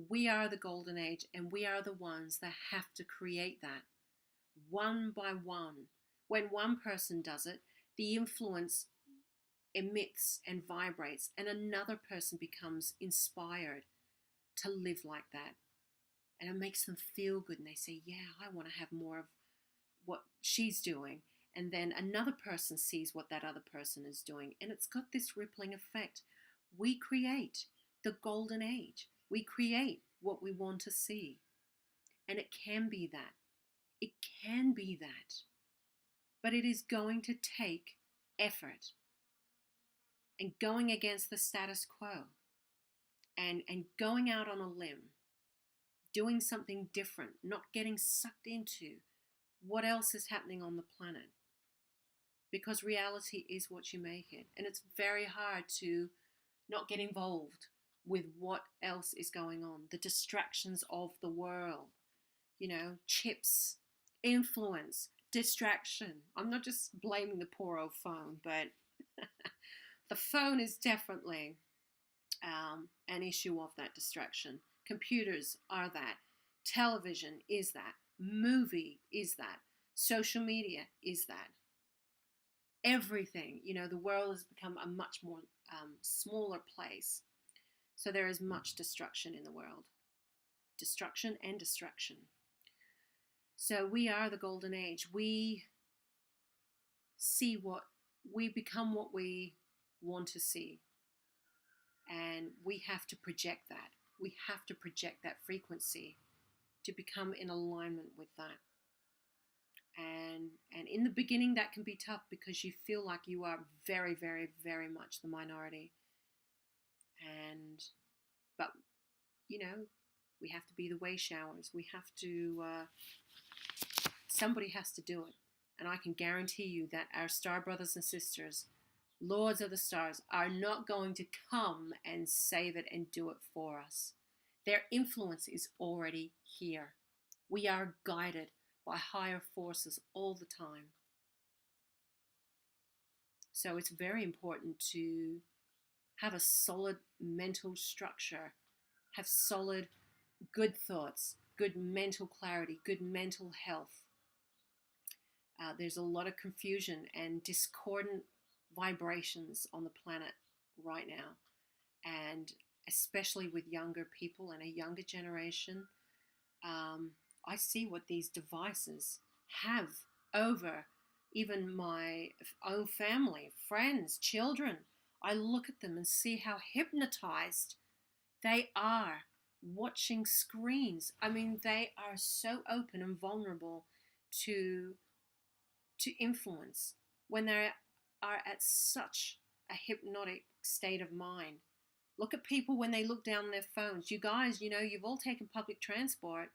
We are the golden age, and we are the ones that have to create that one by one. When one person does it, the influence emits and vibrates, and another person becomes inspired to live like that. And it makes them feel good, and they say, yeah, I want to have more of what she's doing. And then another person sees what that other person is doing, and it's got this rippling effect. We create the golden age. We create what we want to see. And it can be that. It can be that. But it is going to take effort and going against the status quo and going out on a limb, doing something different, not getting sucked into what else is happening on the planet. Because reality is what you make it. And it's very hard to not get involved with what else is going on. The distractions of the world, chips, influence, distraction. I'm not just blaming the poor old phone, but the phone is definitely an issue of that distraction. Computers are that. Television is that. Movie is that. Social media is that. Everything, the world has become a much more smaller place. So there is much destruction in the world. Destruction and distraction. So we are the golden age. We become what we want to see. And we have to project that. We have to project that frequency to become in alignment with that. And in the beginning, that can be tough because you feel like you are very, very, very much the minority. But we have to be the way showers. We have to, somebody has to do it. And I can guarantee you that our star brothers and sisters, lords of the stars, are not going to come and save it and do it for us. Their influence is already here. We are guided by higher forces all the time. So it's very important to have a solid mental structure, have solid, good thoughts, good mental clarity, good mental health. There's a lot of confusion and discordant vibrations on the planet right now. And especially with younger people and a younger generation, I see what these devices have over even my own family, friends, children. I look at them and see how hypnotized they are watching screens. I mean, they are so open and vulnerable to influence when they are at such a hypnotic state of mind. Look at people when they look down their phones. You guys, you've all taken public transport.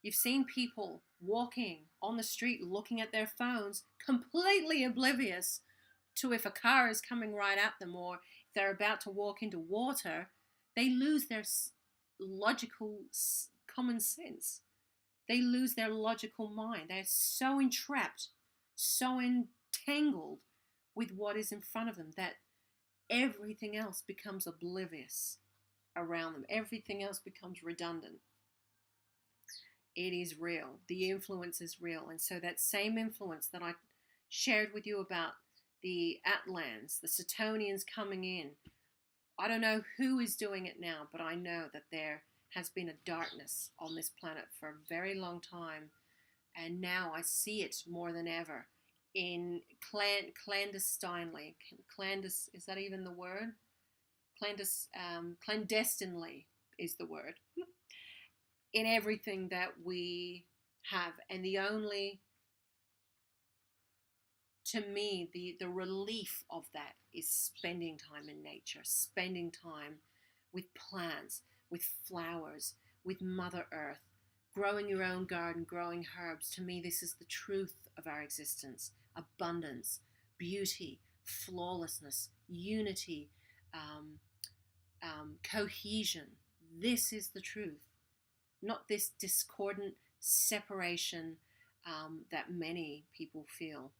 You've seen people walking on the street looking at their phones, completely oblivious to if a car is coming right at them or if they're about to walk into water. They lose their logical common sense. They lose their logical mind. They're so entrapped, so entangled with what is in front of them that everything else becomes oblivious around them. Everything else becomes redundant. It is real. The influence is real. And so that same influence that I shared with you about the Atlans, the Satonians coming in, I don't know who is doing it now, but I know that there has been a darkness on this planet for a very long time. And now I see it more than ever in clandestinely. Is that even the word? Clandestinely is the word. In everything that we have. And to me, the relief of that is spending time in nature, spending time with plants, with flowers, with Mother Earth, growing your own garden, growing herbs. To me, this is the truth of our existence. Abundance, beauty, flawlessness, unity, cohesion. This is the truth. Not this discordant separation that many people feel.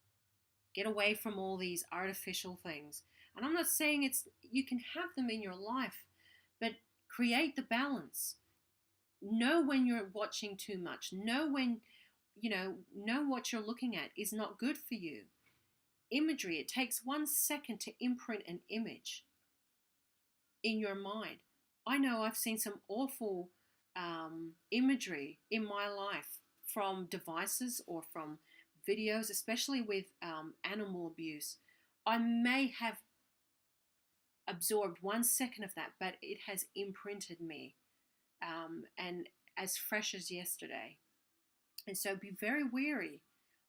Get away from all these artificial things. And I'm not saying you can have them in your life, but create the balance. Know when you're watching too much. Know when, know what you're looking at is not good for you. imagery. It takes 1 second to imprint an image in your mind. I know I've seen some awful imagery in my life from devices or from videos, especially with animal abuse. I may have absorbed 1 second of that, but it has imprinted me, and as fresh as yesterday. And so be very wary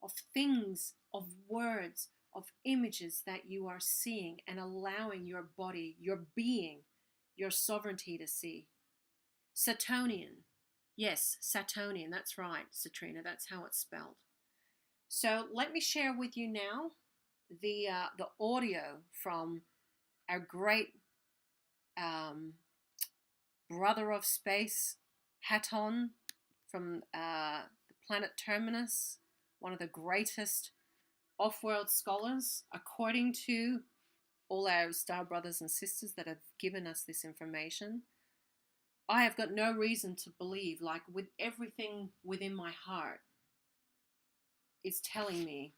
of things, of words, of images that you are seeing and allowing your body, your being, your sovereignty to see. Satonian. Yes, Satonian. That's right, Satrina. That's how it's spelled. So let me share with you now the audio from our great brother of space, Haton, from the planet Terminus, one of the greatest off-world scholars, according to all our star brothers and sisters that have given us this information. I have got no reason to believe, like with everything within my heart is telling me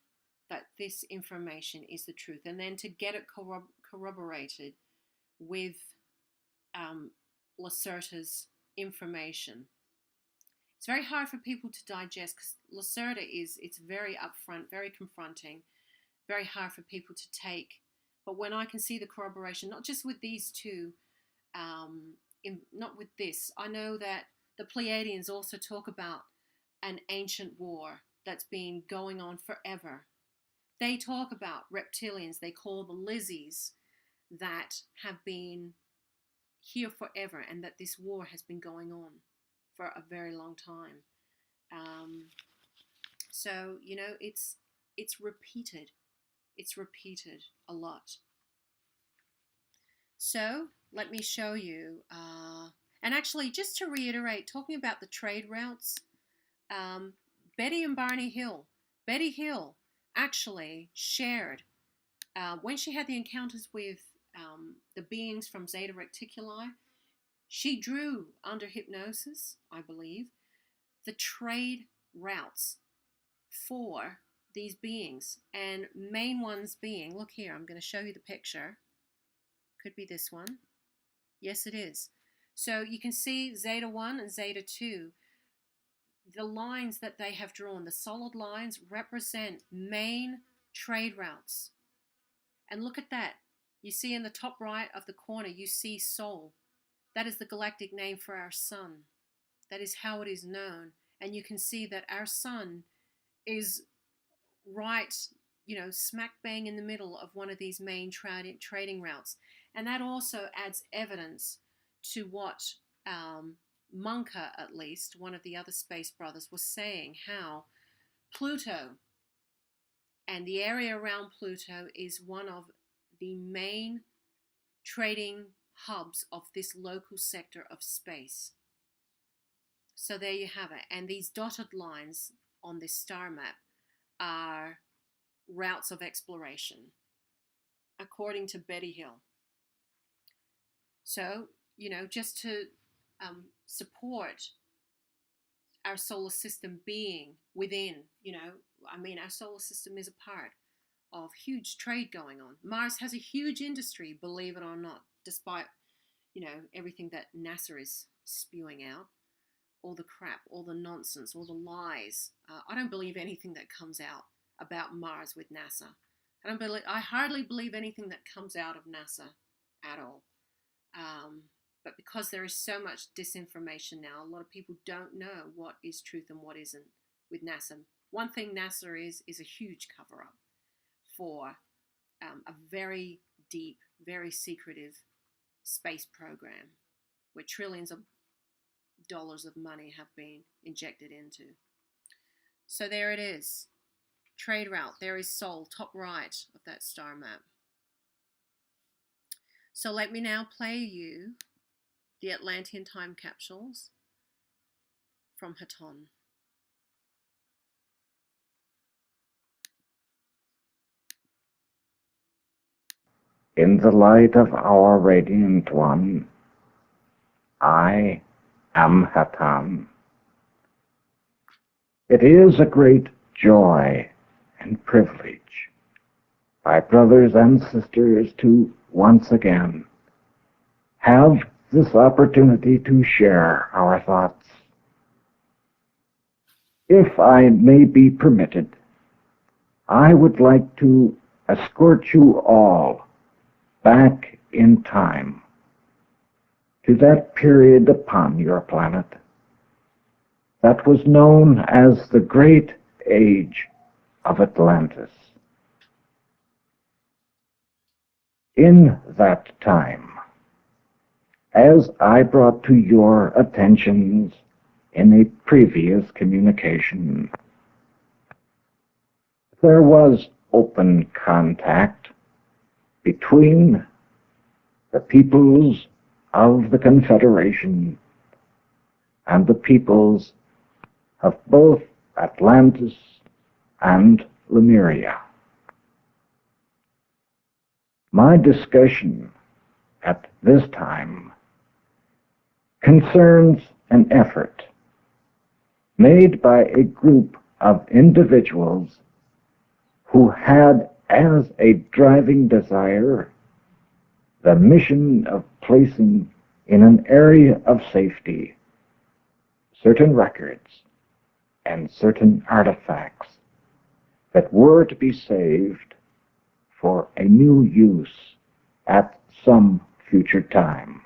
that this information is the truth. And then to get it corroborated with Lacerda's information. It's very hard for people to digest because Lacerda it's very upfront, very confronting, very hard for people to take. But when I can see the corroboration, not just with these two, not with this, I know that the Pleiadians also talk about an ancient war that's been going on forever. They talk about reptilians, they call the Lizzies, that have been here forever, and that this war has been going on for a very long time. So, you know, it's repeated. It's repeated a lot. So let me show you. And actually, just to reiterate, talking about the trade routes, Betty and Barney Hill. Betty Hill actually shared, when she had the encounters with the beings from Zeta Reticuli, she drew under hypnosis, I believe, the trade routes for these beings. And main ones being, look here, I'm going to show you the picture. Could be this one. Yes, it is. So you can see Zeta 1 and Zeta 2. The lines that they have drawn, the solid lines, represent main trade routes. And look at that. You see in the top right of the corner, you see Sol. That is the galactic name for our sun. That is how it is known. And you can see that our sun is right, you know, smack bang in the middle of one of these main trading routes. And that also adds evidence to what Munka, at least, one of the other space brothers, was saying, how Pluto and the area around Pluto is one of the main trading hubs of this local sector of space. So there you have it. And these dotted lines on this star map are routes of exploration, according to Betty Hill. So, you know, just to support our solar system being within, you know, I mean, our solar system is a part of huge trade going on. Mars has a huge industry, believe it or not, despite, you know, everything that NASA is spewing out, all the crap, all the nonsense, all the lies. I don't believe anything that comes out about Mars with NASA. I hardly believe anything that comes out of NASA at all. But because there is so much disinformation now, a lot of people don't know what is truth and what isn't with NASA. One thing NASA is a huge cover-up for a very deep, very secretive space program where trillions of dollars of money have been injected into. So there it is. Trade route. There is Sol, top right of that star map. So let me now play you the Atlantean time capsules from Haton. In the light of our radiant one, I am Haton. It is a great joy and privilege my brothers and sisters, to once again have this opportunity to share our thoughts. If I may be permitted, I would like to escort you all back in time to that period upon your planet that was known as the Great Age of Atlantis. In that time, as I brought to your attentions in a previous communication, there was open contact between the peoples of the Confederation and the peoples of both Atlantis and Lemuria. My discussion at this time concerns an effort made by a group of individuals who had as a driving desire the mission of placing in an area of safety certain records and certain artifacts that were to be saved for a new use at some future time.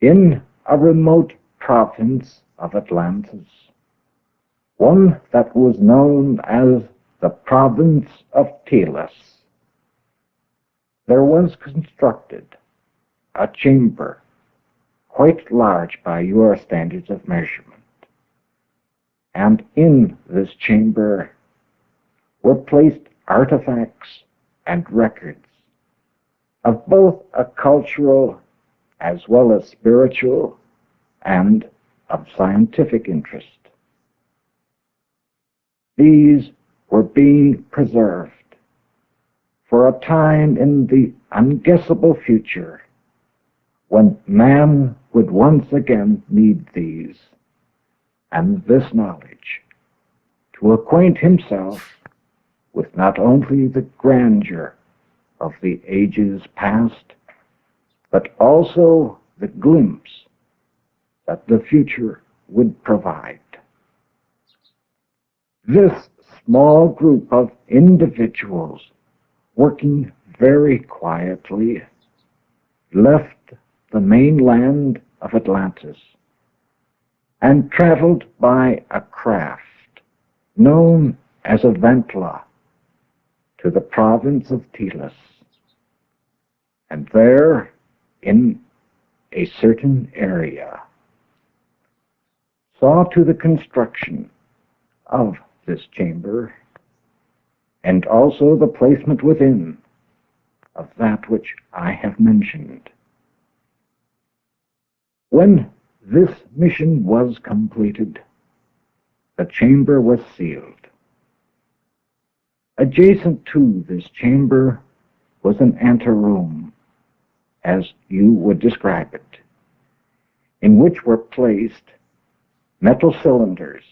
In a remote province of Atlantis, one that was known as the province of Telos, there was constructed a chamber quite large by your standards of measurement. And in this chamber were placed artifacts and records of both a cultural as well as spiritual and of scientific interest. These were being preserved for a time in the unguessable future when man would once again need these and this knowledge to acquaint himself with not only the grandeur of the ages past, but also the glimpse that the future would provide. This small group of individuals, working very quietly, left the mainland of Atlantis and traveled by a craft known as a ventla to the province of Telos, and there, in a certain area, saw to the construction of this chamber and also the placement within of that which I have mentioned. When this mission was completed, the chamber was sealed. Adjacent to this chamber was an anteroom, as you would describe it, in which were placed metal cylinders,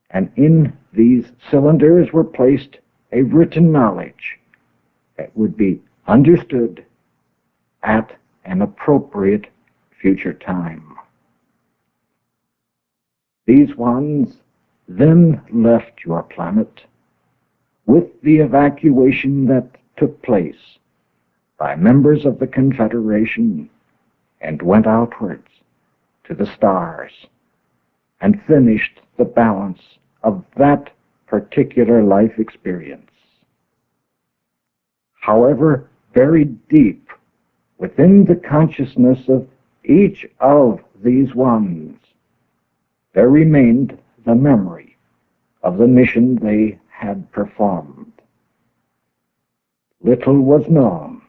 and in these cylinders were placed a written knowledge that would be understood at an appropriate future time. These ones then left your planet with the evacuation that took place by members of the Confederation and went outwards to the stars and finished the balance of that particular life experience. However, very deep within the consciousness of each of these ones, there remained the memory of the mission they had performed. Little was known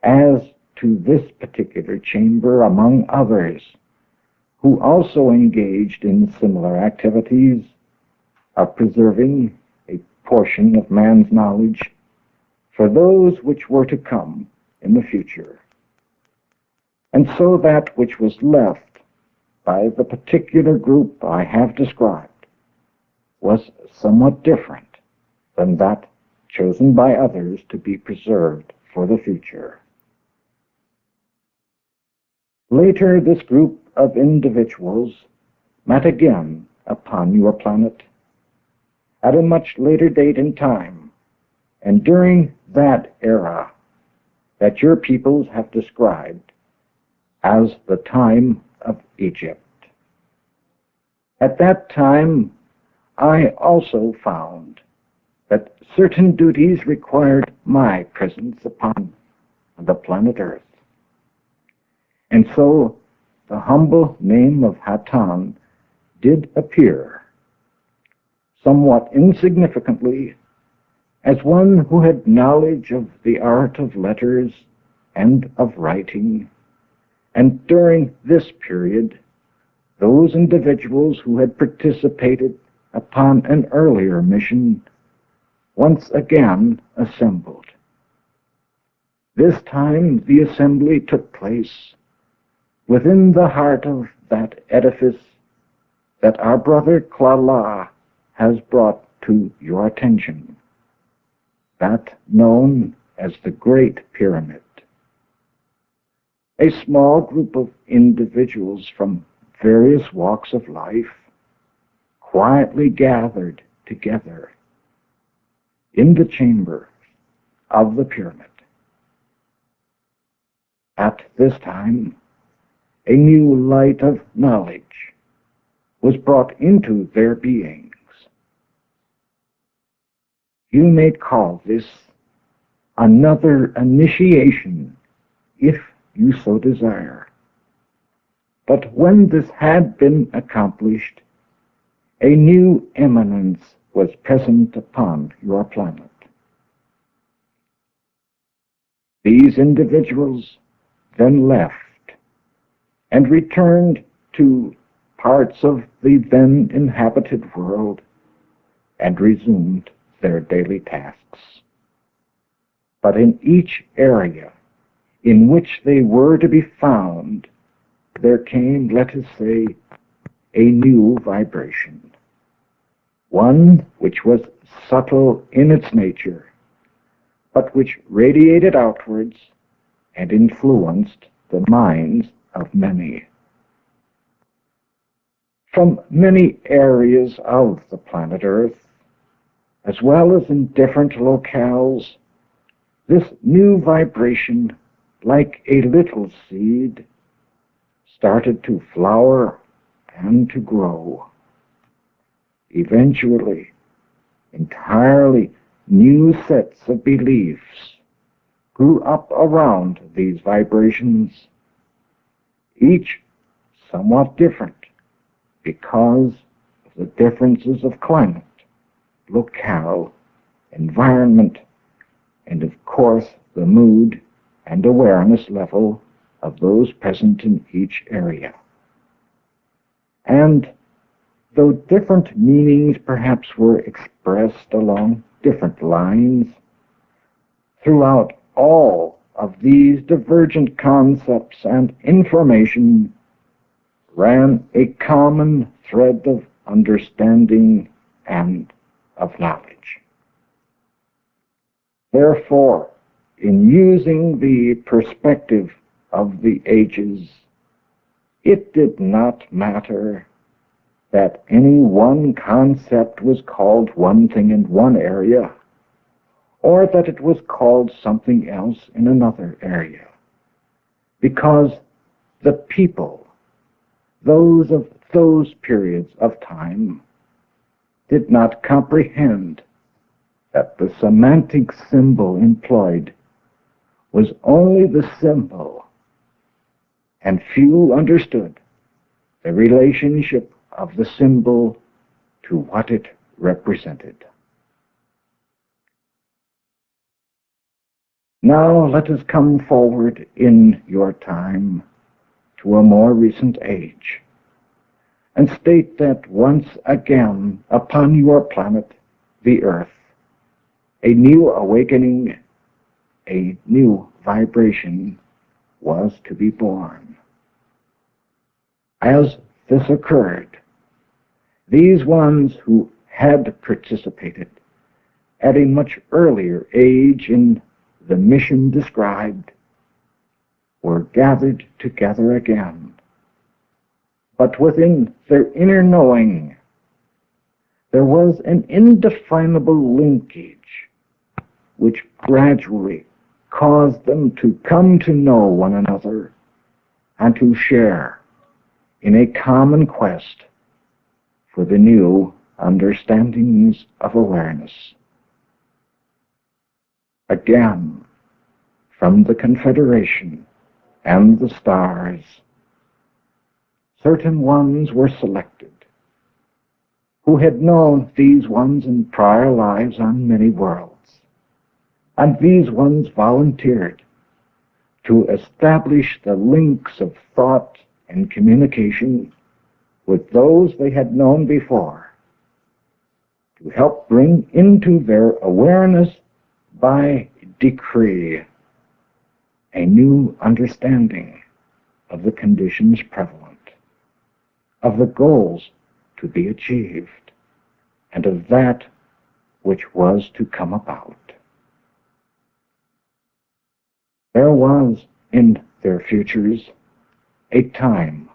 as to this particular chamber among others who also engaged in similar activities of preserving a portion of man's knowledge for those which were to come in the future. And so that which was left by the particular group I have described was somewhat different than that chosen by others to be preserved for the future. Later, this group of individuals met again upon your planet at a much later date in time, and during that era that your peoples have described as the time of Egypt. At that time, I also found that certain duties required my presence upon the planet Earth. And so the humble name of Hatan did appear, somewhat insignificantly, as one who had knowledge of the art of letters and of writing. And during this period, those individuals who had participated upon an earlier mission once again assembled. This time the assembly took place within the heart of that edifice that our brother Klala has brought to your attention, that known as the Great Pyramid. A small group of individuals from various walks of life quietly gathered together in the chamber of the pyramid. At this time, a new light of knowledge was brought into their beings. You may call this another initiation, if you so desire. But when this had been accomplished, a new eminence was present upon your planet. These individuals then left and returned to parts of the then inhabited world and resumed their daily tasks. But in each area in which they were to be found, there came, let us say, a new vibration, one which was subtle in its nature, but which radiated outwards and influenced the minds of many. From many areas of the planet Earth, as well as in different locales, this new vibration, like a little seed, started to flower and to grow. Eventually, entirely new sets of beliefs grew up around these vibrations, each somewhat different because of the differences of climate, locale, environment, and of course the mood and awareness level of those present in each area. And though different meanings perhaps were expressed along different lines, throughout all of these divergent concepts and information ran a common thread of understanding and of knowledge. Therefore, in using the perspective of the ages, it did not matter that any one concept was called one thing in one area, or that it was called something else in another area, because the people, those of those periods of time, did not comprehend that the semantic symbol employed was only the symbol, and few understood the relationship of the symbol to what it represented. Now let us come forward in your time to a more recent age and state that once again upon your planet, the Earth, a new awakening, a new vibration was to be born. As this occurred, these ones who had participated at a much earlier age in the mission described, were gathered together again. But within their inner knowing, there was an indefinable linkage which gradually caused them to come to know one another and to share in a common quest for the new understandings of awareness. Again, from the Confederation and the stars, certain ones were selected who had known these ones in prior lives on many worlds, and these ones volunteered to establish the links of thought and communication with those they had known before, to help bring into their awareness by decree a new understanding of the conditions prevalent, of the goals to be achieved, and of that which was to come about. There was in their futures a time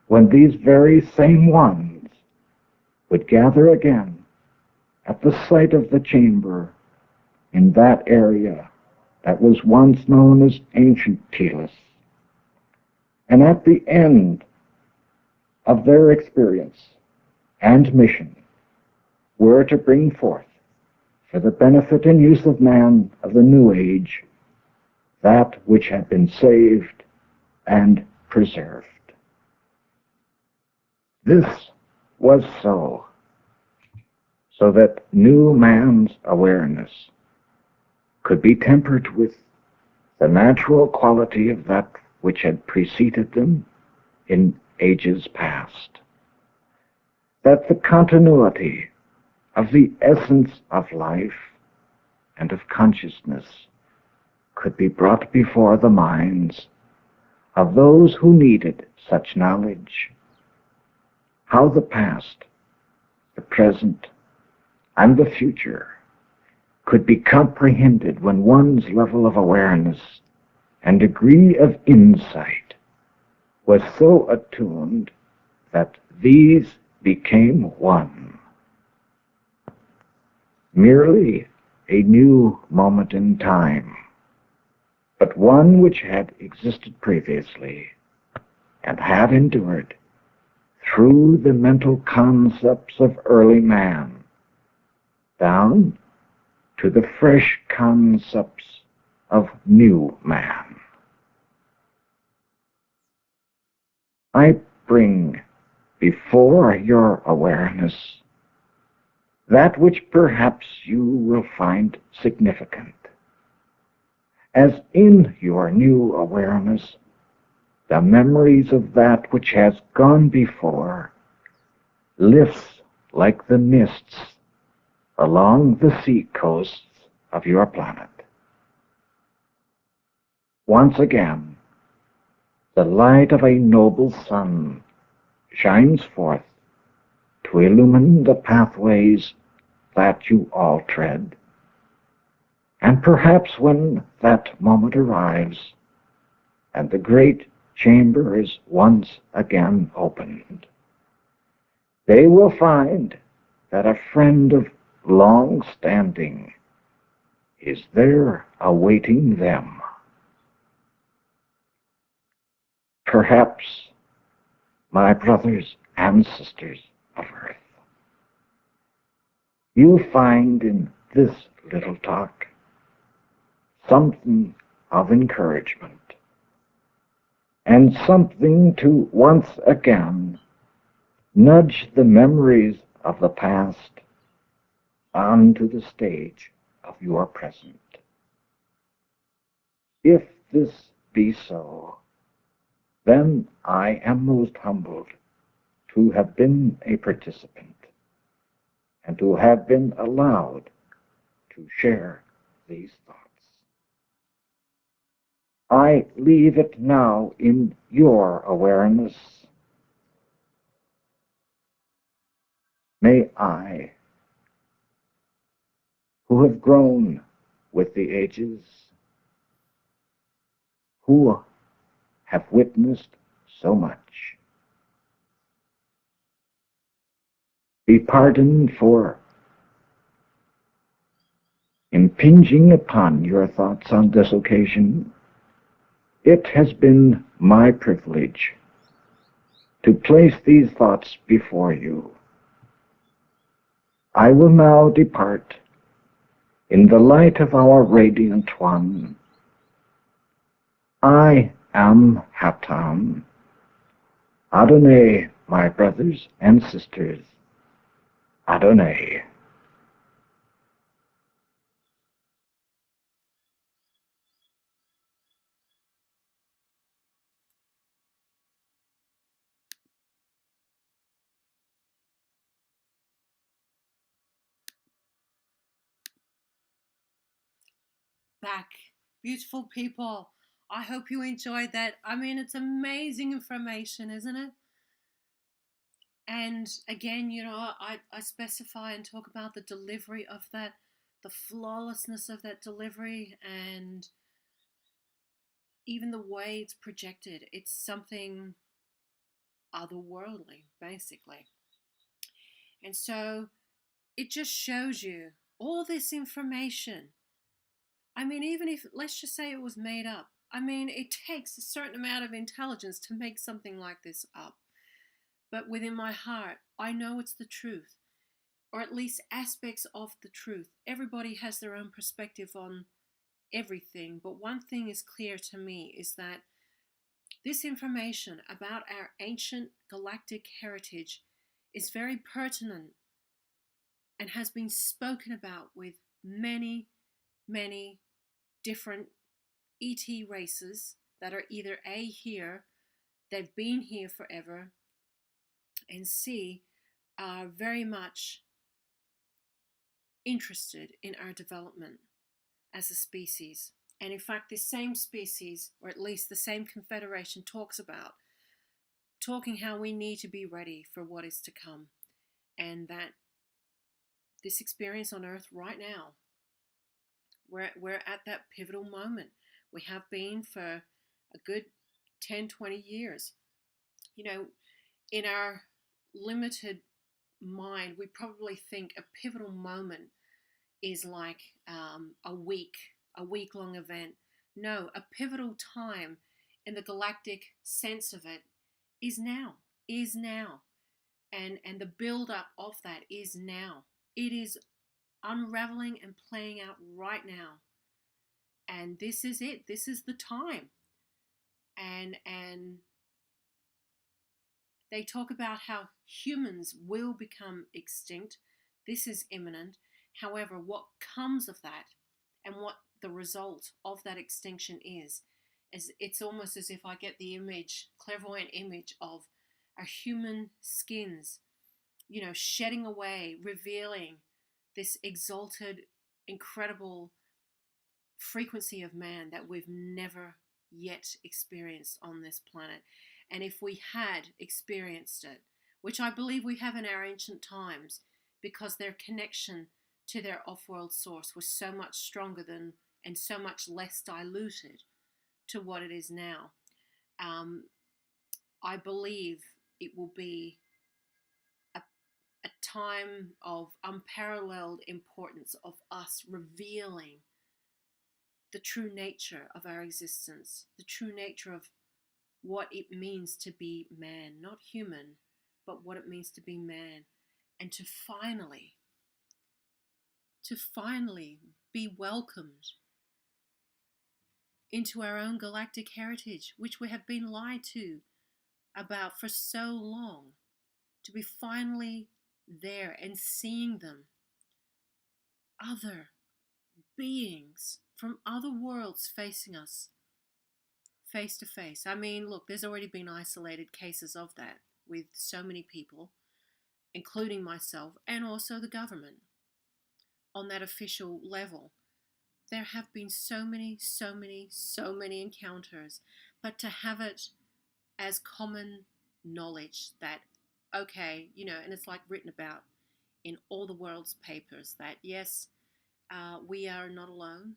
when these very same ones would gather again at the site of the chamber in that area that was once known as ancient Telos. And at the end of their experience and mission were to bring forth, for the benefit and use of man of the new age, that which had been saved and preserved. This was so that new man's awareness could be tempered with the natural quality of that which had preceded them in ages past, that the continuity of the essence of life and of consciousness could be brought before the minds of those who needed such knowledge, how the past, the present, and the future could be comprehended when one's level of awareness and degree of insight was so attuned that these became one. Merely a new moment in time, but one which had existed previously and had endured through the mental concepts of early man down to the fresh concepts of new man. I bring before your awareness that which perhaps you will find significant, as in your new awareness the memories of that which has gone before lifts like the mists along the sea coasts of your planet. Once again, the light of a noble sun shines forth to illumine the pathways that you all tread. And perhaps when that moment arrives and the great chamber is once again opened, they will find that a friend of long standing is there awaiting them. Perhaps, my brothers and sisters of earth, you find in this little talk something of encouragement and something to once again nudge the memories of the past onto the stage of your present. If this be so, then I am most humbled to have been a participant and to have been allowed to share these thoughts. I leave it now in your awareness. May I who have grown with the ages, who have witnessed so much. Be pardoned for impinging upon your thoughts on this occasion. It has been my privilege to place these thoughts before you. I will now depart in the light of our radiant one. I am Hatam. Adonai, my brothers and sisters. Adonai. Back. Beautiful people. I hope you enjoyed that. I mean, it's amazing information, isn't it? And again, I specify and talk about the delivery of that, the flawlessness of that delivery, and even the way it's projected. It's something otherworldly, basically. And so it just shows you all this information. I mean, even if, let's just say it was made up, I mean, it takes a certain amount of intelligence to make something like this up. But within my heart, I know it's the truth, or at least aspects of the truth. Everybody has their own perspective on everything, but one thing is clear to me is that this information about our ancient galactic heritage is very pertinent and has been spoken about with many, many different ET races that are either A, here, they've been here forever, and C, are very much interested in our development as a species. And in fact, this same species, or at least the same confederation, talking how we need to be ready for what is to come. And that this experience on Earth right now, we're at that pivotal moment. We have been for a good 10, 20 years. You know, in our limited mind, we probably think a pivotal moment is like a week long event. No, a pivotal time in the galactic sense of it is now, and the build up of that is now. It is unraveling and playing out right now, and this is it. This is the time, and they talk about how humans will become extinct. This is imminent. However, what comes of that and what the result of that extinction is it's almost as if I get the image, clairvoyant image of our human skins, shedding away, revealing this exalted, incredible frequency of man that we've never yet experienced on this planet. And if we had experienced it, which I believe we have in our ancient times, because their connection to their off-world source was so much stronger than and so much less diluted to what it is now, I believe it will be a time of unparalleled importance of us revealing the true nature of our existence, the true nature of what it means to be man, not human, but what it means to be man, and to finally be welcomed into our own galactic heritage, which we have been lied to about for so long, to be finally there and seeing them, other beings from other worlds facing us face to face. I mean, look, there's already been isolated cases of that with so many people, including myself and also the government on that official level. There have been so many, so many, so many encounters, but to have it as common knowledge that, okay, and it's like written about in all the world's papers that, yes, We are not alone,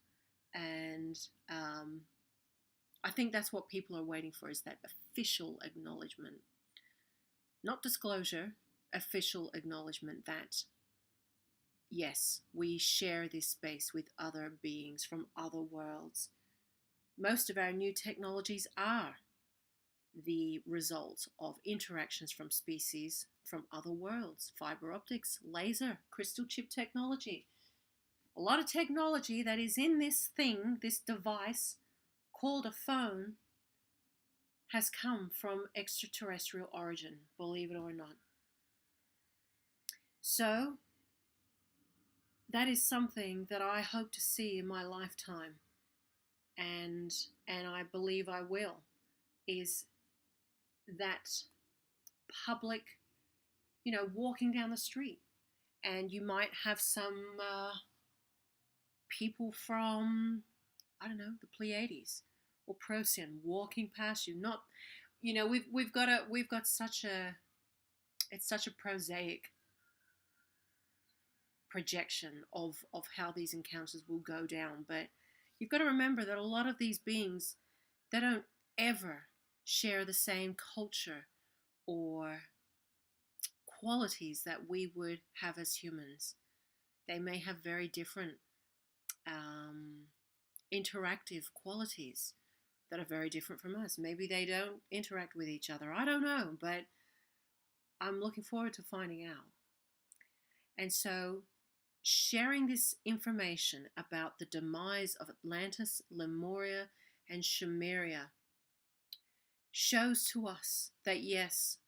and I think that's what people are waiting for, is that official acknowledgement, not disclosure, official acknowledgement that yes, we share this space with other beings from other worlds. Most of our new technologies are the result of interactions from species from other worlds: fiber optics, laser, crystal chip technology. A lot of technology that is in this thing, this device called a phone, has come from extraterrestrial origin, believe it or not. So, that is something that I hope to see in my lifetime, and I believe I will, is that public, walking down the street, and you might have some people from, I don't know, the Pleiades or Procyon walking past you. Not, we've got such a, it's such a prosaic projection of how these encounters will go down. But you've got to remember that a lot of these beings, they don't ever share the same culture or qualities that we would have as humans. They may have very different interactive qualities that are very different from us. Maybe they don't interact with each other. I don't know, but I'm looking forward to finding out. And so, sharing this information about the demise of Atlantis, Lemuria, and Sumeria shows to us that yes,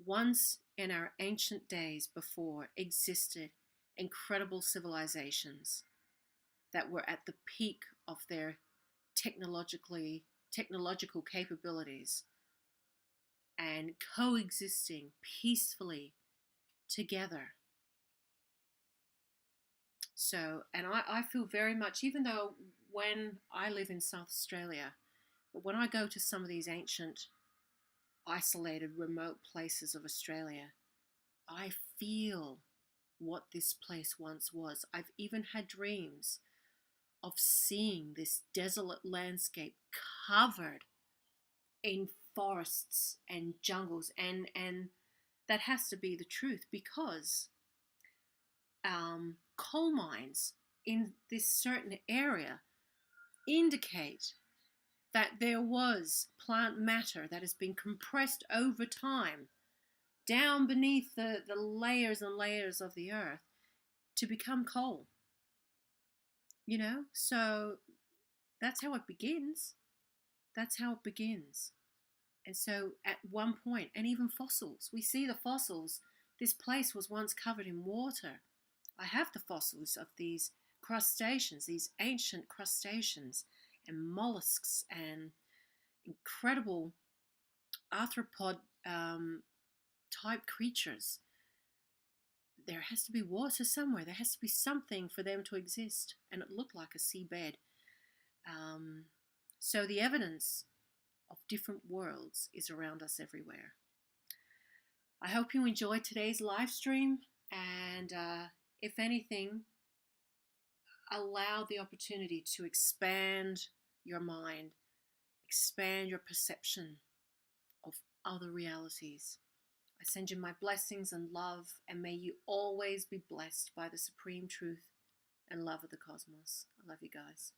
once in our ancient days before existed incredible civilizations that were at the peak of their technological capabilities and coexisting peacefully together. So, and I feel very much, even though when I live in South Australia, but when I go to some of these ancient, isolated, remote places of Australia, I feel what this place once was. I've even had dreams of seeing this desolate landscape covered in forests and jungles, and that has to be the truth, because coal mines in this certain area indicate that there was plant matter that has been compressed over time down beneath the layers and layers of the earth to become coal. So that's how it begins. That's how it begins. And so at one point, and even fossils, we see the fossils. This place was once covered in water. I have the fossils of these crustaceans, these ancient crustaceans and mollusks and incredible arthropod type creatures. There has to be water somewhere. There has to be something for them to exist. And it looked like a seabed. So the evidence of different worlds is around us everywhere. I hope you enjoyed today's live stream, and if anything, allow the opportunity to expand your mind, expand your perception of other realities. I send you my blessings and love, and may you always be blessed by the supreme truth and love of the cosmos. I love you guys.